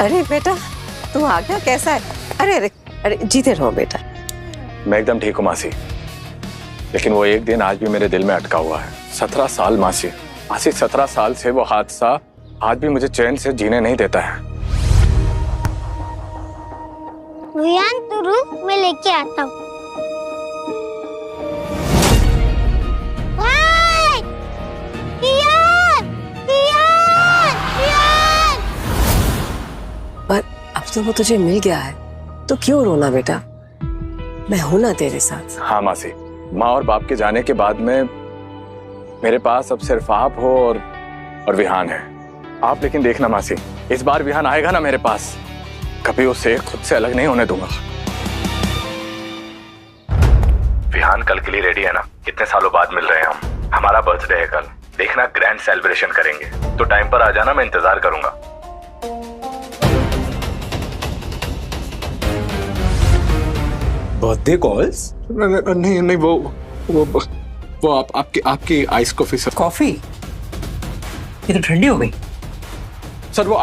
अरे बेटा तू आ गया, कैसा है? अरे अरे अरे जीते रहो बेटा। मैं एकदम ठीक हूँ मासी, लेकिन वो एक दिन आज भी मेरे दिल में अटका हुआ है। 17 साल मासी, 17 साल से वो हादसा आज भी मुझे चैन से जीने नहीं देता है। वियान तू रुक, मैं लेके आता हूँ। पर अब तो वो तुझे मिल गया है तो क्यों रोना बेटा, मैं हूं ना तेरे साथ। हाँ मासी, माँ और बाप के जाने के बाद में मेरे पास अब सिर्फ आप हो और विहान है। आप लेकिन देखना मासी, इस बार विहान आएगा ना मेरे पास, कभी उसे खुद से अलग नहीं होने दूंगा। विहान कल के लिए रेडी है ना? कितने सालों बाद मिल रहे हैं हम। हमारा बर्थडे है कल, देखना ग्रैंड सेलिब्रेशन करेंगे, तो टाइम पर आ जाना, मैं इंतजार करूंगा। Birthday calls? नहीं नहीं, वो आपकी आइस कॉफी सर। कॉफी? ये तो ठंडी हो गई। सर वो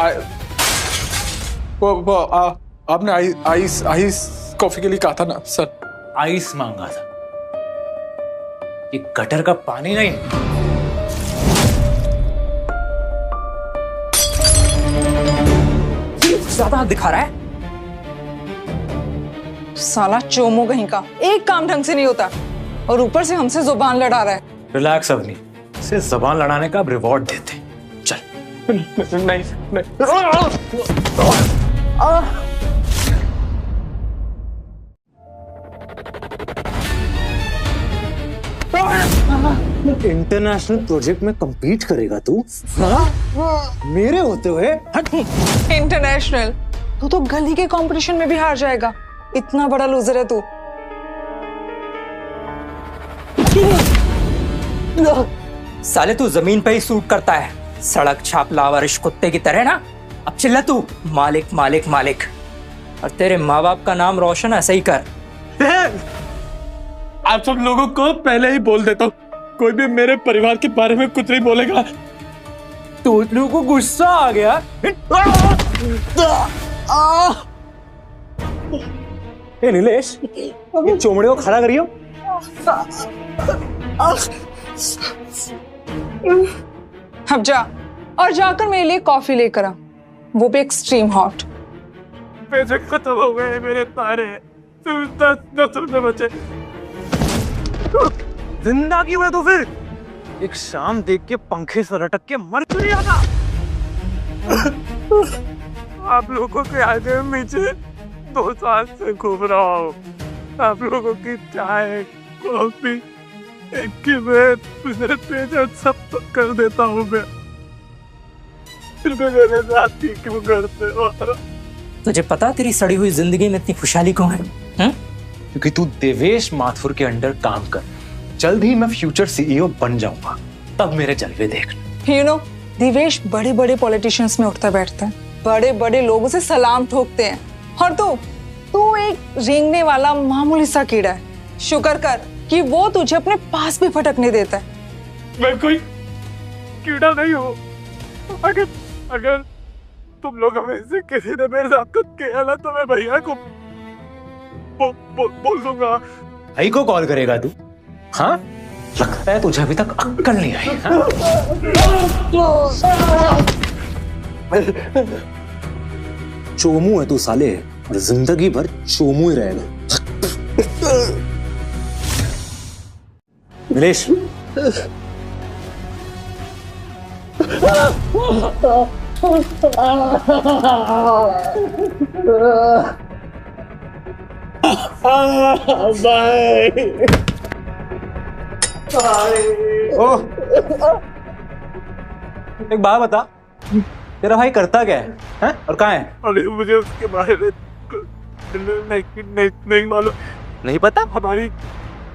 आपने आइस कॉफी के लिए कहा था ना सर। आइस मांगा था, ये गटर का पानी नहीं। ज्यादा हाथ दिखा रहा है। साला चोमो कहीं का, एक काम ढंग से नहीं होता और ऊपर से हमसे जुबान लड़ा रहा है। रिलैक्स अवनी, इसे जबान लड़ाने का रिवॉर्ड देते। चल। नहीं। इंटरनेशनल प्रोजेक्ट में compete करेगा तू? मेरे होते हुए? इंटरनेशनल? तू तो गली के कंपटीशन में भी हार जाएगा, इतना बड़ा लूजर है तू। साले तू जमीन पे ही सूट करता है, सड़क छाप लावारिश कुत्ते की तरह ना। अब चिल्ला तू मालिक मालिक मालिक, और तेरे माँ बाप का नाम रोशन ऐसे ही कर। आप सब लोगों को पहले ही बोल देता हूँ, कोई भी मेरे परिवार के बारे में कुछ नहीं बोलेगा। तो लोगों को गुस्सा आ गया। ए नीलेश, ये चोमड़े को खड़ा करियो। अब जा और जाकर मेरे लिए कॉफी लेकर आ, वो भी एक्सट्रीम हॉट। पैसे खत्म हो गए मेरे सारे, 10 रुपए बचे। जिंदा क्यों है तो फिर? एक शाम देख के पंखे से लटक के मर क्यों नहीं आता? आप लोगों के आगे पीछे 2 साल से घूम रहा हूँ। आप लोगों की चाय कॉफी मेरे पेज सब तो कर देता हूँ मैं, फिर भी मेरे साथ ही क्यों करते हो? तुझे पता तेरी सड़ी हुई जिंदगी में इतनी खुशहाली क्यों है? क्योंकि तू देवेश माथुर के अंडर काम कर। जल्द ही मैं फ्यूचर सीईओ बन जाऊंगा, तब मेरे जलवे देखना। यू नो, देवेश बड़े बड़े पॉलिटिशियंस में उठता बैठता है, बड़े बड़े लोगों से सलाम ठोकते हैं, और तू एक रेंगने वाला मामूली सा कीड़ा है। शुक्र कर कि वो तुझे अपने पास भी फटकने देता है। मैं कोई कीड़ा नहीं हूँ। अगर तुम लोग में से किसी ने मेरे साथ कुछ किया ना, तो मैं भैया को बोल दूंगा। भाई को कॉल करेगा तू? हाँ, लगता है तुझे अभी तक अक्कल नहीं आई। चोमू है तू साले, और जिंदगी भर चोमू ही रहेगा। नीलेश, ओह, एक बात बता, तेरा भाई करता क्या है? और कहाँ है? अरे मुझे उसके बारे में नहीं मालूम। नहीं पता? हमारी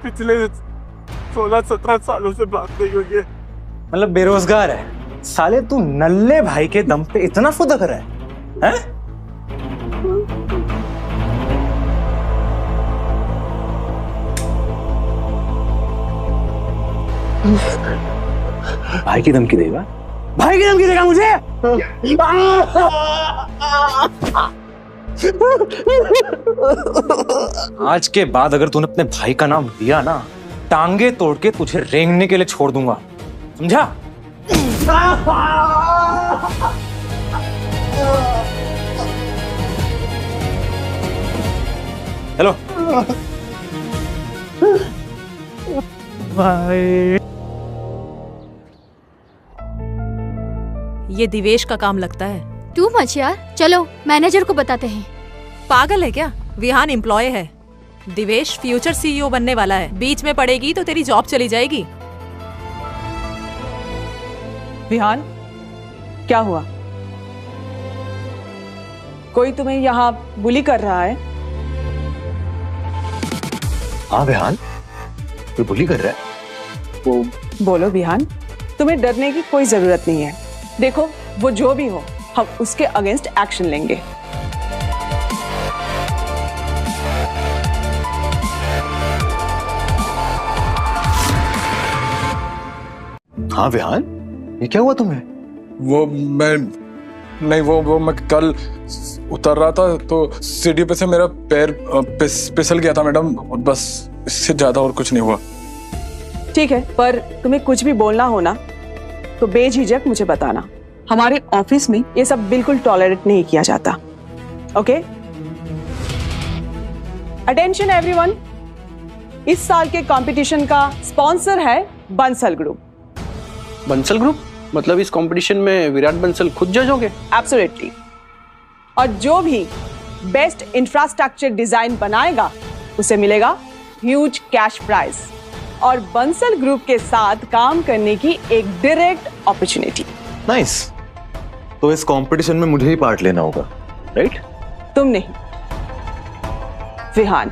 पिछले 16-17 सालों से बात नहीं हुई है। मतलब बेरोजगार है साले? तू नल्ले भाई के दम पे इतना फुदक रहा है? भाई की धमकी देगा? भाई की धमकी देगा मुझे? आज के बाद अगर तूने अपने भाई का नाम लिया ना, टांगे तोड़ के तुझे रेंगने के लिए छोड़ दूंगा, समझा? हेलो भाई। ये दिवेश का काम लगता है। टू मच यार, चलो मैनेजर को बताते हैं। पागल है क्या? विहान एम्प्लॉय है, दिवेश फ्यूचर सीईओ बनने वाला है। बीच में पड़ेगी तो तेरी जॉब चली जाएगी। विहान, क्या हुआ? कोई तुम्हें यहाँ बुली कर रहा है? हाँ विहान, कोई बुली कर रहा है? बोलो विहान, तुम्हें डरने की कोई जरूरत नहीं है। देखो, वो जो भी हो, हम उसके अगेंस्ट एक्शन लेंगे। हाँ विहान, ये क्या हुआ तुम्हें? वो मैं नहीं, वो मैं कल उतर रहा था तो सीढ़ी पे से मेरा पैर फिसल गया था मैडम, बस इससे ज्यादा और कुछ नहीं हुआ। ठीक है, पर तुम्हें कुछ भी बोलना हो ना तो बेझिझक मुझे बताना। हमारे ऑफिस में ये सब बिल्कुल टॉलरेट नहीं किया जाता। ओके? अटेंशन एवरीवन, इस साल के कंपटीशन का स्पॉन्सर है बंसल ग्रुप। बंसल ग्रुप? मतलब इस कंपटीशन में विराट बंसल खुद जज होंगे? एब्सोल्युटली। और जो भी बेस्ट इंफ्रास्ट्रक्चर डिजाइन बनाएगा उसे मिलेगा ह्यूज कैश प्राइज और बंसल ग्रुप के साथ काम करने की एक डायरेक्ट अपॉर्चुनिटी। नाइस। तो इस कंपटीशन में मुझे ही पार्ट लेना होगा, राइट? तुम नहीं, विहान।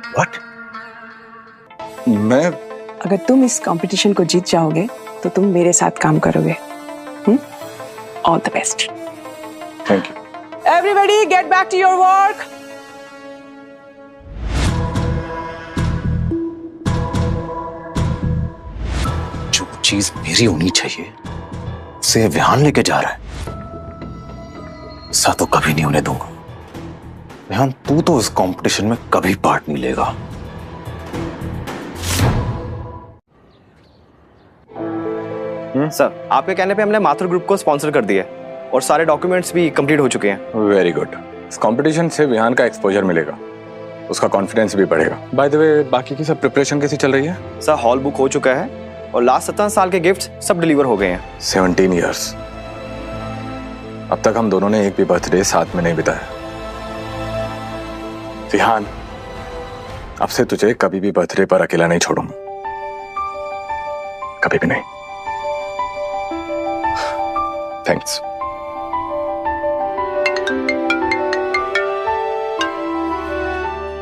व्हाट? मैं अगर तुम इस कंपटीशन को जीत जाओगे तो तुम मेरे साथ काम करोगे। All the best. Thank you. Everybody get back to your work. जो चीज मेरी होनी चाहिए उसे विहान लेके जा रहा है, ऐसा तो कभी नहीं होने दूंगा। विहान, तू तो इस कंपटीशन में कभी पार्ट नहीं लेगा। सर, आपके कहने पे हमने माथुर ग्रुप को स्पॉन्सर कर दिया है और सारे डॉक्यूमेंट्स भी कंप्लीट हो चुके हैं। Very good. इस कंपटीशन से विहान का एक्सपोजर मिलेगा, उसका कॉन्फिडेंस भी बढ़ेगा। बाय द वे, बाकी की सब प्रिपरेशन कैसी चल रही है? सर, हॉल बुक हो चुका है और लास्ट 17 साल के गिफ्ट्स सब डिलीवर हो गए हैं। 17 ईयर्स, अब तक हम दोनों ने एक भी बर्थडे साथ में नहीं बिताया। विहान, अब से तुझे कभी भी बर्थडे पर अकेला नहीं छोड़ूंगा, कभी भी नहीं। थैंक्स।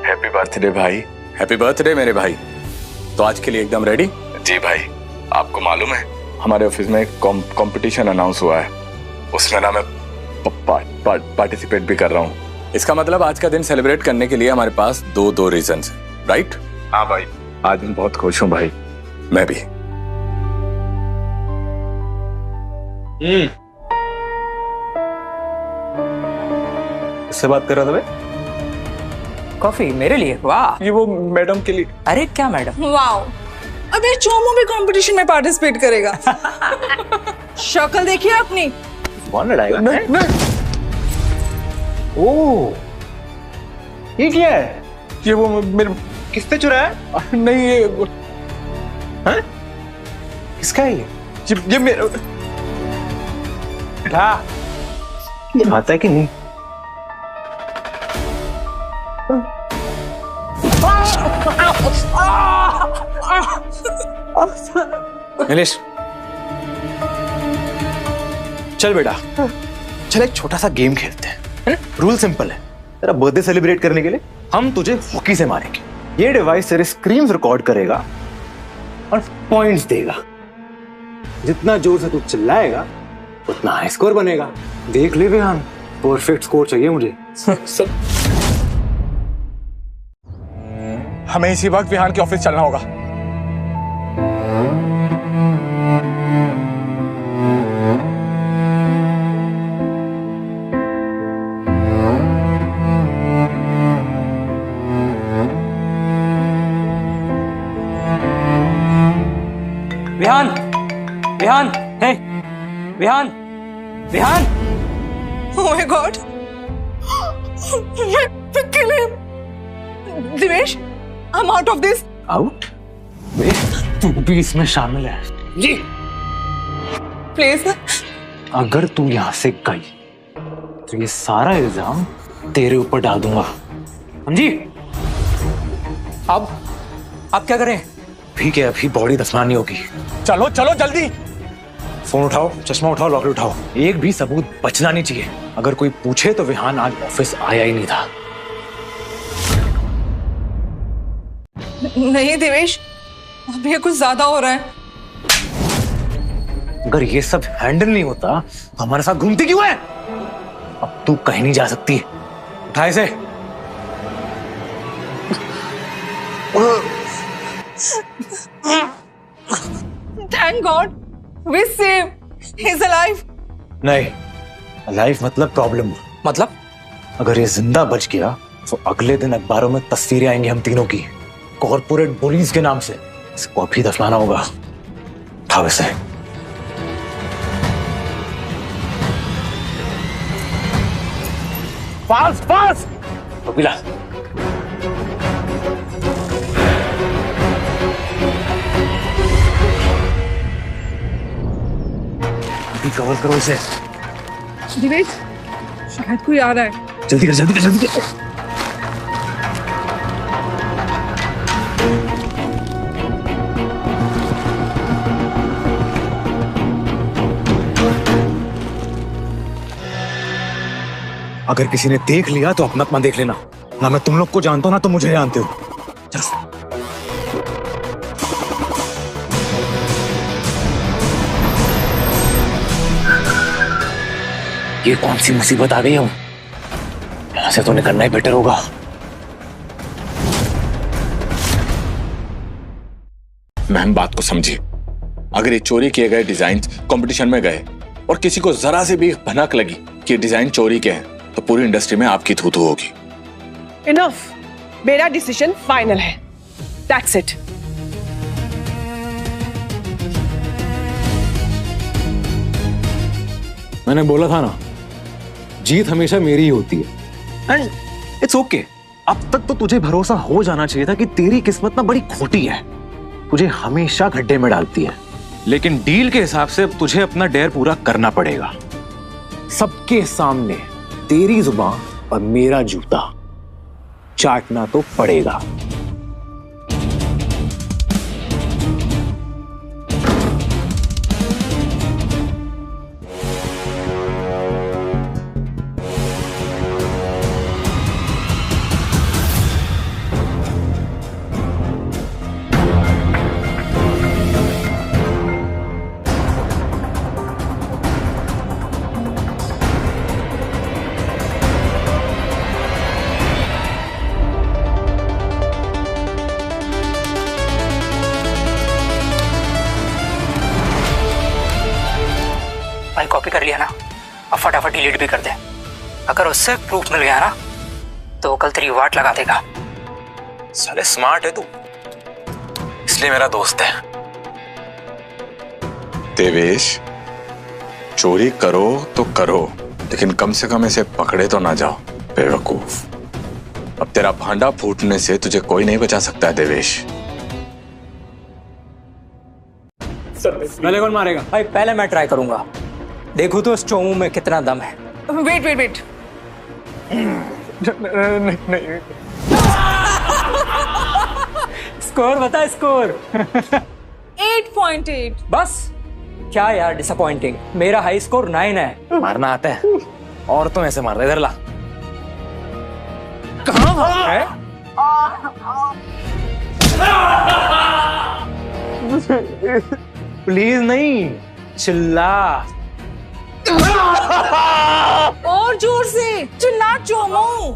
हैप्पी बर्थडे भाई। हैप्पी बर्थडे मेरे भाई। तो आज के लिए एकदम रेडी? जी भाई, आपको मालूम है हमारे ऑफिस में एक कंपटीशन अनाउंस हुआ है, उसमें ना मैं पार्टिसिपेट भी कर रहा हूँ। इसका मतलब आज का दिन सेलिब्रेट करने के लिए हमारे पास दो रीजंस हैं, राइट? हाँ भाई, आज मैं बहुत खुश हूँ भाई। मैं भी। किससे बात कर रहा था भाई? कॉफी मेरे लिए? वाह। ये वो मैडम के लिए। अरे क्या मैडम? वाओ, अबे चोमो भी कंपटीशन में पार्टिसिपेट करेगा। शक्ल देखिए अपनी। कौन लड़ाएगा? नहीं। ओह, ये क्या है? ये वो मेरे किसने चुराया? नहीं, ये हाँ? किसका है ये? ये मेरे क्या? ये खाता है कि नहीं? नीलेश, चल बेटा, चल एक छोटा सा गेम खेलते हैं। रूल सिंपल है, तेरा बर्थडे सेलिब्रेट करने के लिए हम तुझे हॉकी से मारेंगे। ये डिवाइस तेरे स्क्रीन रिकॉर्ड करेगा और पॉइंट्स देगा। जितना जोर से तू चिल्लाएगा उतना हाई स्कोर बनेगा। देख ले विहान, परफेक्ट स्कोर चाहिए मुझे। हमें इसी वक्त विहान के ऑफिस चलना होगा। Vihaan, Vihaan, hey, Vihaan, Vihaan. Oh my God! मैं kill him. Divesh, I'm out of this. Out? तू भी इसमें शामिल है जी। Please. अगर तू यहाँ से गई तो ये सारा इल्जाम तेरे ऊपर डाल दूंगा, समझी? अब आप क्या करें? ठीक है, अभी बॉडी दफनानी होगी। चलो चलो जल्दी। फोन उठाओ, चश्मा उठाओ, लॉकर उठाओ। एक भी सबूत बचना नहीं चाहिए। अगर कोई पूछे तो विहान आज ऑफिस आया ही नहीं था। नहीं देवेश, अब ये कुछ ज्यादा हो रहा है। अगर ये सब हैंडल नहीं होता तो हमारे साथ घूमती क्यों है? अब तू कहीं नहीं जा सकती। उठा इसे। Thank God, we saved. He's alive. नहीं, लाइफ मतलब प्रॉब्लम। मतलब? अगर ये जिंदा बच गया तो अगले दिन अखबारों में तस्वीरें आएंगी हम तीनों की, कॉर्पोरेट बुलीज के नाम से। इसको अभी दफनाना होगा। उठाओ इसे। पास पास मिला। अभी कवर करो इसे। दिवेश, शायद कोई आ रहा है। जल्दी कर, जल्दी कर, जल्दी कर। अगर किसी ने देख लिया तो अपना अपना देख लेना। ना मैं तुम लोग को जानता हूं ना तुम मुझे जानते हो। चलो। ये कौन सी मुसीबत आ गई? हम यहां से तो निकलना ही बेटर होगा। मैम बात को समझिए। अगर ये चोरी किए गए डिजाइन कंपटीशन में गए और किसी को जरा से भी भनक लगी कि ये डिजाइन चोरी के हैं तो पूरी इंडस्ट्री में आपकी थू थू होगी। इनफ, मेरा डिसीजन फाइनल है। That's it. मैंने बोला था ना, जीत हमेशा मेरी ही होती है। And it's okay. अब तक तो तुझे भरोसा हो जाना चाहिए था कि तेरी किस्मत ना बड़ी खोटी है, तुझे हमेशा गड्ढे में डालती है। लेकिन डील के हिसाब से अब तुझे अपना डेयर पूरा करना पड़ेगा। सबके सामने तेरी जुबान और मेरा जूता चाटना तो पड़ेगा। भाई कॉपी कर लिया ना, अब फटाफट डिलीट भी कर दे। अगर उससे प्रूफ मिल गया ना तो वो कल तेरी वाट लगा देगा। साले स्मार्ट है तू, इसलिए मेरा दोस्त है। देवेश, चोरी करो तो करो, लेकिन कम से कम इसे पकड़े तो ना जाओ बेवकूफ। अब तेरा भांडा फूटने से तुझे कोई नहीं बचा सकता है देवेश। पहले कौन मारेगा? भाई पहले मैं ट्राई करूंगा, देखो तो इस चोमू में कितना दम है। Wait wait wait. नहीं। स्कोर बता, स्कोर। 8.8। बस क्या यार डिसअपॉइंटिंग। मेरा हाई स्कोर 9 है। मारना आता है और तो ऐसे मार रहा। इधर ला। कहाँ है? प्लीज नहीं, चिल्ला। और जोर से चिल्ला चोमू।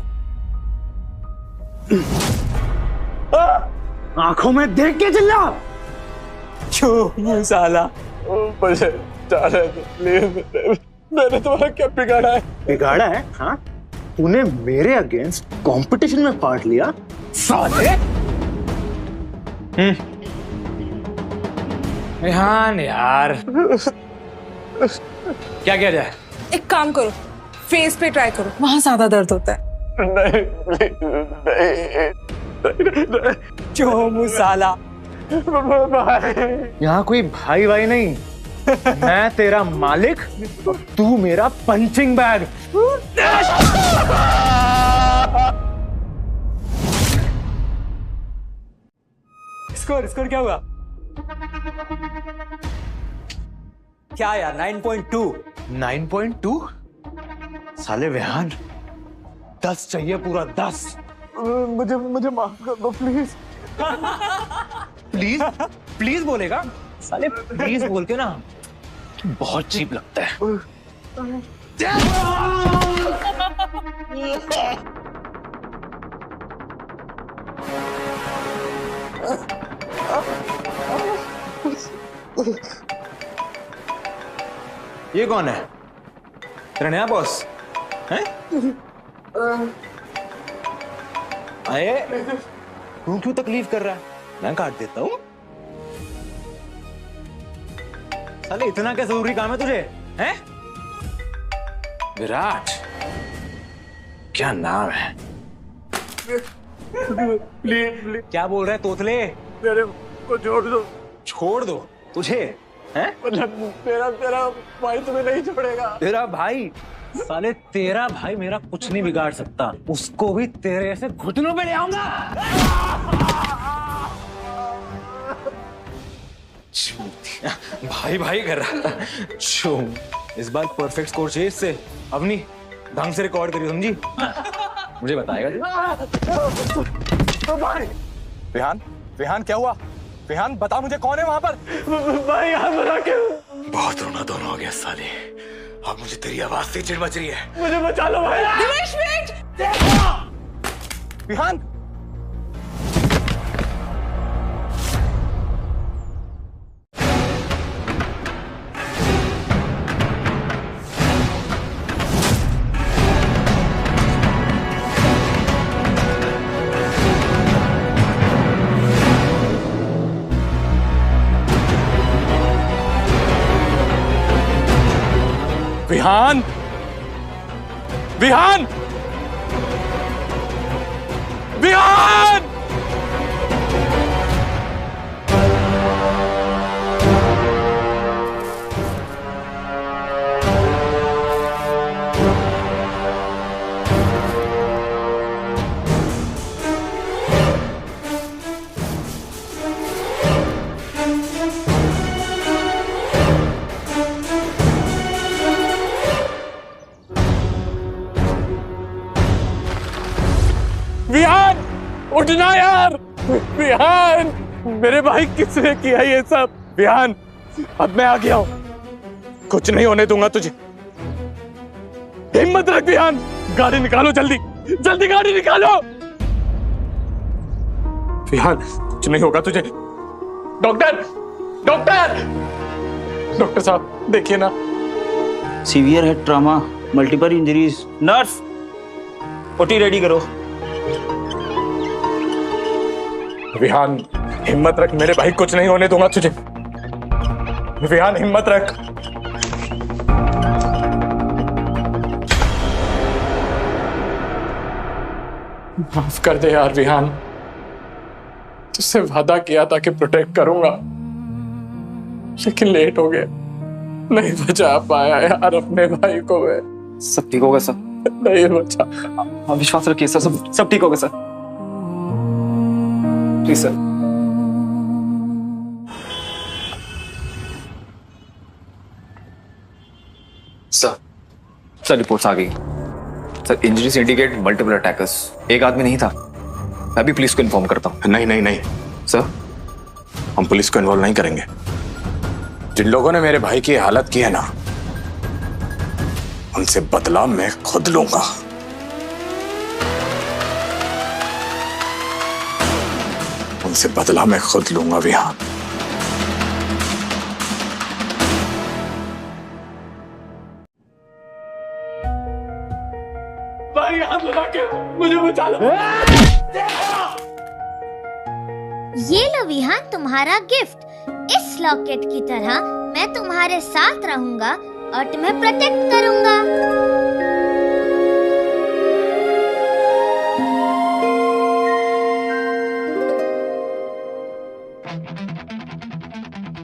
आंखों में देख के चिल्ला। चोमू साला। मैंने तुम्हारा क्या बिगाड़ा है? बिगाड़ा है? हाँ, तूने मेरे अगेंस्ट कंपटीशन में पार्ट लिया साले। विहान यार, क्या किया जाए? एक काम करो, फेस पे ट्राई करो, वहां ज्यादा दर्द होता है। जो मुसाला, यहाँ कोई भाई भाई नहीं, मैं तेरा मालिक, तू मेरा पंचिंग बैग। स्कोर क्या हुआ? क्या यार 9.2? 9.2? साले विहान, 10 चाहिए, पूरा 10। मुझे माफ कर दो प्लीज। प्लीज प्लीज बोलेगा साले, प्लीज बोल के ना बहुत चीप लगता है। ये कौन है? तेरा नया बॉस है? आए, तू क्यों तकलीफ कर रहा है? मैं काट देता हूँ। साले इतना क्या जरूरी काम है तुझे? हैं? विराट, क्या नाम है? प्लीज क्या बोल रहा है तोतले? मेरे को छोड़ दो। छोड़ दो तुझे? हैं? तेरा भाई तुम्हें नहीं छोड़ेगा। तेरा भाई? साले तेरा भाई मेरा कुछ नहीं बिगाड़ सकता, उसको भी तेरे ऐसे घुटनों पे ले आऊंगा। भाई भाई कर रहा था। इस बार परफेक्ट स्कोर चाहिए इससे। अब नहीं, ढंग से रिकॉर्ड करियो, समझी? मुझे बताएगा। विहान, विहान क्या हुआ? विहान बता मुझे, कौन है वहां पर? भाई यार बता क्या? बहुत रोना धोना हो गया साले, अब मुझे तेरी आवाज से चिढ़ मच रही है। मुझे बचा लो भाई। दिवेश वेट। विहान, विहान, विहान, विहान! विहान, उठना यार! विहान, मेरे भाई किसने किया ये सब? विहान, अब मैं आ गया हूं, कुछ नहीं होने दूंगा तुझे। हिम्मत रख विहान, गाड़ी निकालो जल्दी, जल्दी गाड़ी निकालो। विहान, कुछ नहीं होगा तुझे। डॉक्टर, डॉक्टर, डॉक्टर साहब देखिए ना। Severe head trauma, multiple injuries. Nurse, OT ready करो। विहान, हिम्मत रख मेरे भाई, कुछ नहीं होने दूंगा तुझे। विहान, हिम्मत रख। माफ कर दे यार विहान, तुझसे वादा किया था कि प्रोटेक्ट करूंगा, लेकिन लेट हो गया, नहीं बचा पाया यार अपने भाई को मैं। सब ठीक होगा सर। नहीं बचा। हाँ, विश्वास रखिए सर, सब ठीक होगा sir. Please sir. Sir reports आ गई sir. Injuries indicate multiple attackers, एक आदमी नहीं था। मैं भी पुलिस को इन्फॉर्म करता हूँ। नहीं नहीं नहीं सर, हम पुलिस को इन्वॉल्व नहीं करेंगे। जिन लोगों ने मेरे भाई की हालत की है ना, उनसे बदला मैं खुद लूंगा। उनसे बदला मैं खुद लूंगा विहान। भाई हाथ लगा के मुझे बचा लो। ये लो विहान, तुम्हारा गिफ्ट। इस लॉकेट की तरह मैं तुम्हारे साथ रहूंगा और तुम्हें प्रोटेक्ट करूंगा।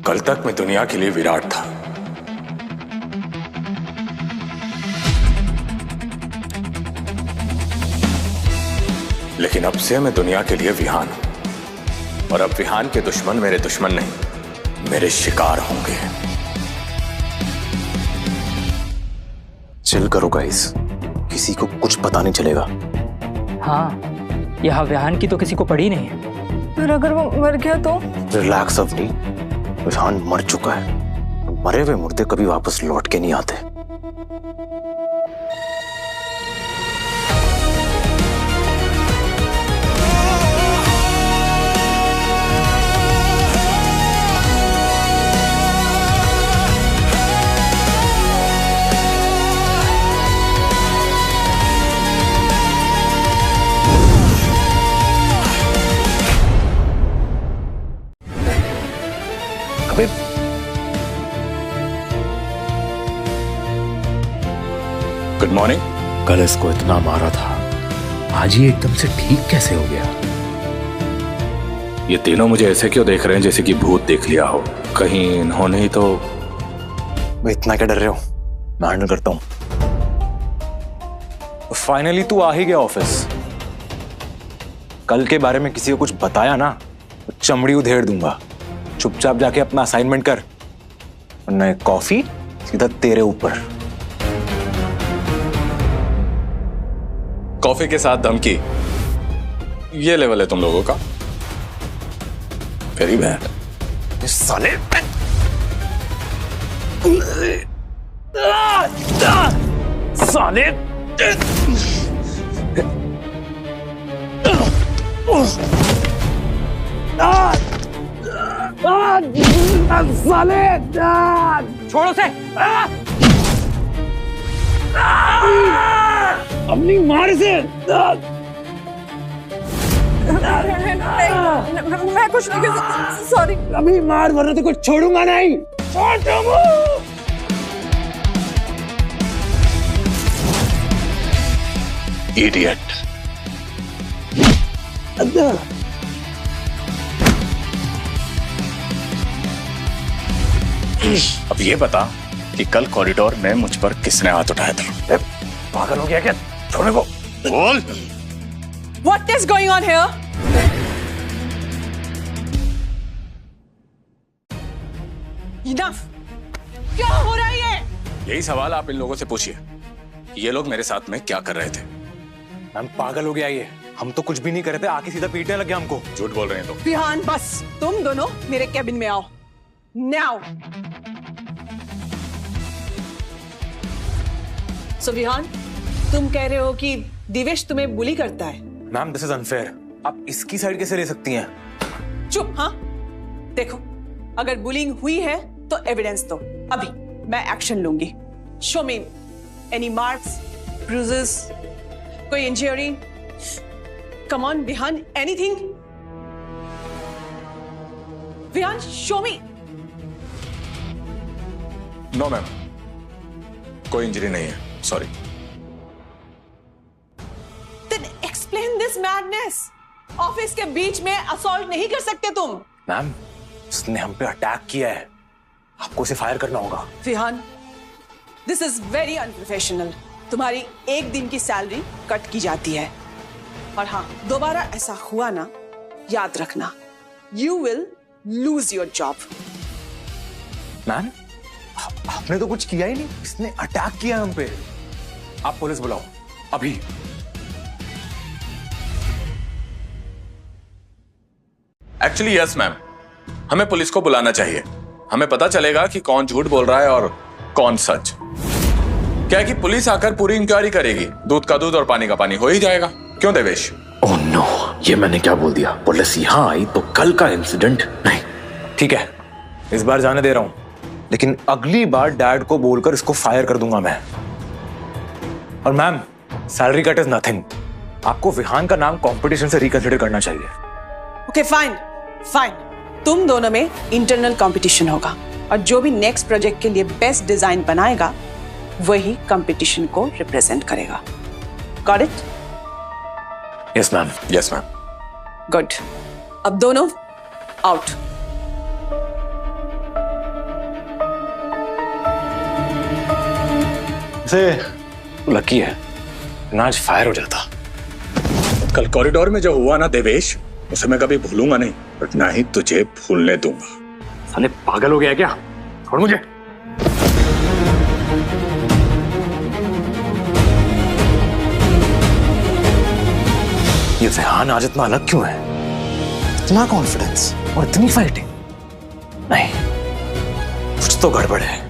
कल तक मैं दुनिया के लिए विराट था, लेकिन अब से मैं दुनिया के लिए विहान हूं। और अब विहान के दुश्मन मेरे दुश्मन नहीं, मेरे शिकार होंगे। चिल करो गाइस, किसी को कुछ पता नहीं चलेगा। हाँ, यहाँ विहान की तो किसी को पड़ी नहीं है। पर अगर वो मर गया तो? रिलैक्स अवनी, विहान मर चुका है। मरे हुए मुर्दे कभी वापस लौट के नहीं आते। Good morning. कल इसको इतना मारा था, आज ही एकदम से ठीक कैसे हो गया? ये तीनों मुझे ऐसे क्यों देख रहे हैं जैसे कि भूत देख लिया हो? कहीं इन्होंने ही तो। मैं इतना क्या डर रहे हो, मैं हैंडल करता हूं। फाइनली तू आ ही गया ऑफिस। कल के बारे में किसी को कुछ बताया ना तो चमड़ी उधेड़ दूंगा। चुपचाप जाके अपना असाइनमेंट कर, वरना कॉफी सीधा तेरे ऊपर। कॉफी के साथ धमकी, ये लेवल है तुम लोगों का। Very bad. साले साले छोड़ो से। अपनी मार से। मैं कुछ नहीं कर सकती, सॉरी। अभी मार, वरना तो कुछ छोड़ूंगा नहीं। इडियट। अब ये बता कि कल कॉरिडोर में मुझ पर किसने हाथ उठाया था? पागल हो गया क्या? छोड़ने को बोल। What is going on here? Enough! क्या हो रहा है ये? यही सवाल आप इन लोगों से पूछिए। ये लोग मेरे साथ में क्या कर रहे थे? मैम पागल हो गया ये, हम तो कुछ भी नहीं कर रहे थे, आके सीधा पीटने लग गया हमको। झूठ बोल रहे हैं तो। विहान, बस तुम दोनों मेरे कैबिन में आओ। Now! So विहान, तुम कह रहे हो कि दिवेश तुम्हें बुली करता है? मैम दिस इज अनफेयर, आप इसकी साइड कैसे ले सकती हैं? चुप। हाँ, देखो, अगर बुलिंग हुई है तो एविडेंस दो, अभी मैं एक्शन लूंगी। Show me any marks, bruises, कोई injury. Come on Vihaan, anything. Vihaan, show me. No ma'am, कोई इंजरी नहीं है, sorry. Then explain this madness. Office के बीच में असॉल्ट नहीं कर सकते तुम। मैम उसने हम पे अटैक किया है, आपको उसे फायर करना होगा। Vihaan, this is very unprofessional. तुम्हारी एक दिन की सैलरी कट की जाती है, और हाँ, दोबारा ऐसा हुआ ना, याद रखना, you will lose your job. Ma'am आपने तो कुछ किया ही नहीं, इसने अटैक किया हम पे। आप पुलिस बुलाओ अभी। एक्चुअली यस मैम, हमें पुलिस को बुलाना चाहिए। हमें पता चलेगा कि कौन झूठ बोल रहा है और कौन सच। क्या है कि पुलिस आकर पूरी इंक्वायरी करेगी, दूध का दूध और पानी का पानी हो ही जाएगा। क्यों देवेश? ओह नो, ये मैंने क्या बोल दिया। पुलिस यहाँ आई तो कल का इंसिडेंट नहीं। ठीक है, इस बार जाने दे रहा हूं, लेकिन अगली बार डैड को बोलकर इसको फायर कर दूंगा मैं। और ma'am, salary cut is nothing. आपको विहान का नाम कंपटीशन से रिकंसिडर करना चाहिए। ओके फाइन फाइन, तुम दोनों में इंटरनल कंपटीशन होगा और जो भी नेक्स्ट प्रोजेक्ट के लिए बेस्ट डिजाइन बनाएगा वही कंपटीशन को रिप्रेजेंट करेगा। Got it? Yes ma'am. Yes ma'am. Good. अब दोनों आउट। से लकी है ना, आज फायर हो जाता। कल कॉरिडोर में जो हुआ ना देवेश, उसे मैं कभी भूलूंगा नहीं, बट ना ही तुझे भूलने दूंगा। साले पागल हो गया क्या? छोड़ मुझे। ये विहान आज इतना अलग क्यों है? इतना कॉन्फिडेंस और इतनी फाइटिंग? नहीं, कुछ तो गड़बड़ है।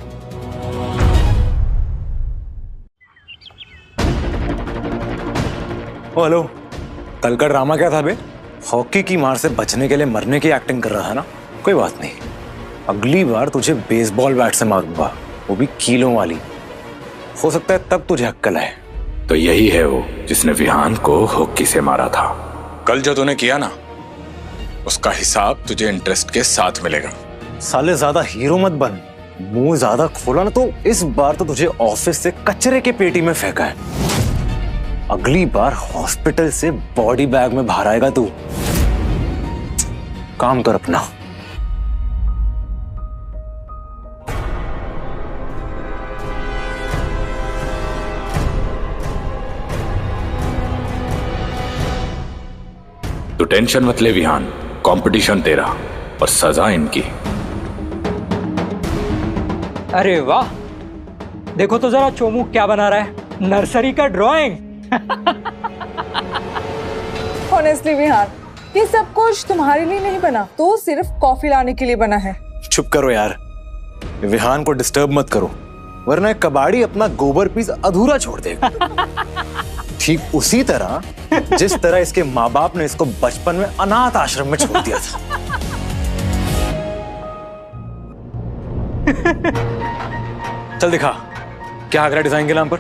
ओ हेलो, कल का ड्रामा क्या था बे? हॉकी की मार से बचने के लिए मरने की एक्टिंग कर रहा था ना? कोई बात नहीं, अगली बार तुझे बेसबॉल बैट से मारूंगा, वो भी कीलों वाली। हो सकता है तब तुझे अक्ल आए। तो यही है वो जिसने विहान को हॉकी से मारा था। कल जो तूने किया ना, उसका हिसाब तुझे इंटरेस्ट के साथ मिलेगा। साले ज्यादा हीरो मत बन, मुंह ज्यादा खोला ना तो इस बार तो तुझे ऑफिस से कचरे के पेटी में फेंका है। अगली बार हॉस्पिटल से बॉडी बैग में बाहर आएगा तू। काम कर अपना। तू टेंशन मत ले विहान, कंपटीशन तेरा और सजा इनकी। अरे वाह, देखो तो जरा चोमू क्या बना रहा है, नर्सरी का ड्राइंग। ऑनेस्टली विहान, ये सब कुछ तुम्हारे लिए नहीं बना, तो सिर्फ कॉफी लाने के लिए बना है। चुप करो यार, विहान को डिस्टर्ब मत करो, वरना कबाड़ी अपना गोबर पीस अधूरा छोड़ देगा। ठीक उसी तरह जिस तरह इसके माँ बाप ने इसको बचपन में अनाथ आश्रम में छोड़ दिया था। चल दिखा, क्या आगरा डिजाइन के नाम पर?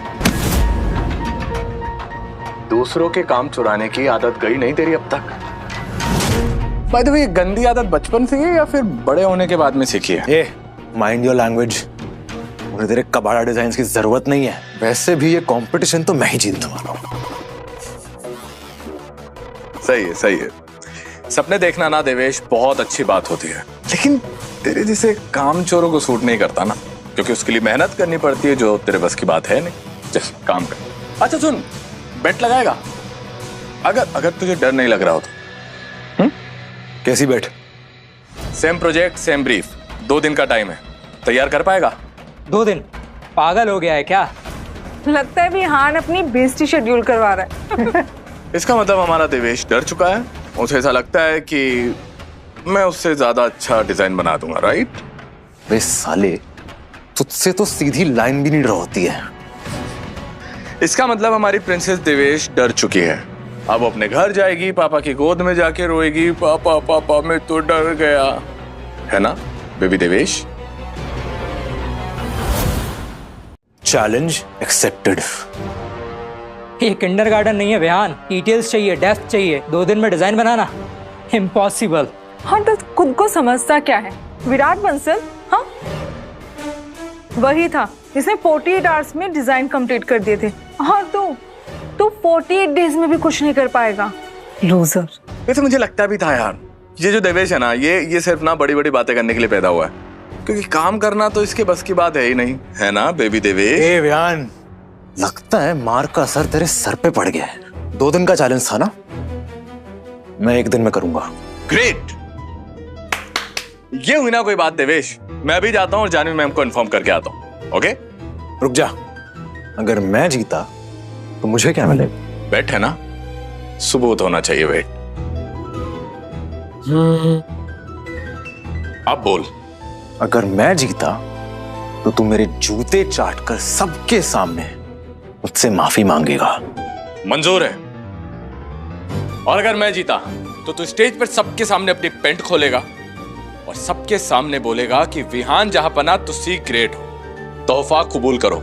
दूसरों के काम चुराने की आदत गई नहीं तेरी अब तक? बाय द वे, ये गंदी आदत बचपन से है या फिर बड़े होने के बाद में सीखी है? ए, माइंड योर लैंग्वेज। मुझे तेरे कबाड़ा डिजाइन की जरूरत नहीं है। वैसे भी ये कंपटीशन तो मैं ही जीत दूंगा। सही है, सही है। सपने देखना ना देवेश बहुत अच्छी बात होती है, लेकिन तेरे जैसे काम चोरों को सूट नहीं करता ना, क्योंकि उसके लिए मेहनत करनी पड़ती है जो तेरे बस की बात है नहीं। चल काम कर। अच्छा सुन, बेट लगाएगा? अगर तुझे डर नहीं लग रहा हो तो। कैसी बेट? सेम प्रोजेक्ट सेम ब्रीफ, 2 दिन का टाइम है, तैयार कर पाएगा? 2 दिन? पागल हो गया है क्या? लगता है विहान अपनी बेइज्जती शेड्यूल करवा रहा है। इसका मतलब हमारा देवेश डर चुका है। उसे ऐसा लगता है कि मैं उससे ज्यादा अच्छा डिजाइन बना दूंगा, राइट? वे साले, तुझसे तो सीधी लाइन भी नहीं ड्रॉ होती है। इसका मतलब हमारी प्रिंसेस देवेश डर चुकी है। अब अपने घर जाएगी, पापा की गोद में जाके रोएगी, पापा पापा मैं तो डर गया, है ना बेबी देवेश? Challenge accepted. ये किंडरगार्टन नहीं है विहान, डिटेल्स चाहिए, डेप्थ चाहिए। 2 दिन में डिजाइन बनाना इम्पॉसिबल। हाँ, तो खुद को समझता क्या है? विराट बंसल, हाँ वही था जिसने 48 आवर्स में डिजाइन कंप्लीट कर दिए थे, और तू 48 डेज में भी कुछ नहीं कर पाएगा, लूजर। ये तो मुझे लगता भी था यार, ये जो देवेश है ना, ये सिर्फ ना बड़ी बड़ी बातें करने के लिए पैदा हुआ है, क्योंकि काम करना तो इसके बस की बात है ही नहीं, है ना बेबी देवेश? ए विहान, लगता है मार का असर तेरे सर पे पड़ गया है। 2 दिन का चैलेंज था ना, मैं 1 दिन में करूंगा। ग्रेट, ये हुई ना कोई बात देवेश। मैं भी जाता हूँ और जानवी मैम को इन्फॉर्म करके आता हूँ। ओके? रुक जा, अगर मैं जीता तो मुझे क्या मिलेगा? बेट है ना, सबूत होना चाहिए बेट। अब बोल। अगर मैं जीता तो तू मेरे जूते चाटकर सबके सामने मुझसे माफी मांगेगा। मंजूर है। और अगर मैं जीता तो तू स्टेज पर सबके सामने अपनी पेंट खोलेगा और सबके सामने बोलेगा कि विहान जहां पना तुसी ग्रेट हो, तोहफा कबूल करो।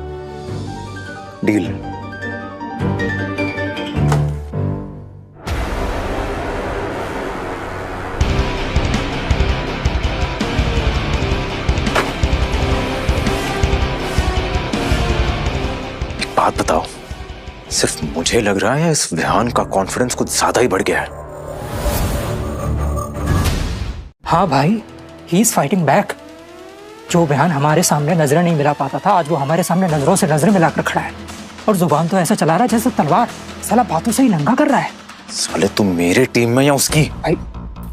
डील। मुझे लग रहा है इस विहान का कॉन्फिडेंस कुछ ज्यादा ही बढ़ गया है। हाँ भाई, ही इज फाइटिंग बैक। जो विहान हमारे सामने नजरें नहीं मिला पाता था, आज वो हमारे सामने नजरों से नजरें मिलाकर खड़ा है। और जुबान तो ऐसा चला रहा है जैसे तलवार। साला बातों से ही नंगा कर रहा है। साले तुम मेरे टीम में या उसकी? भाई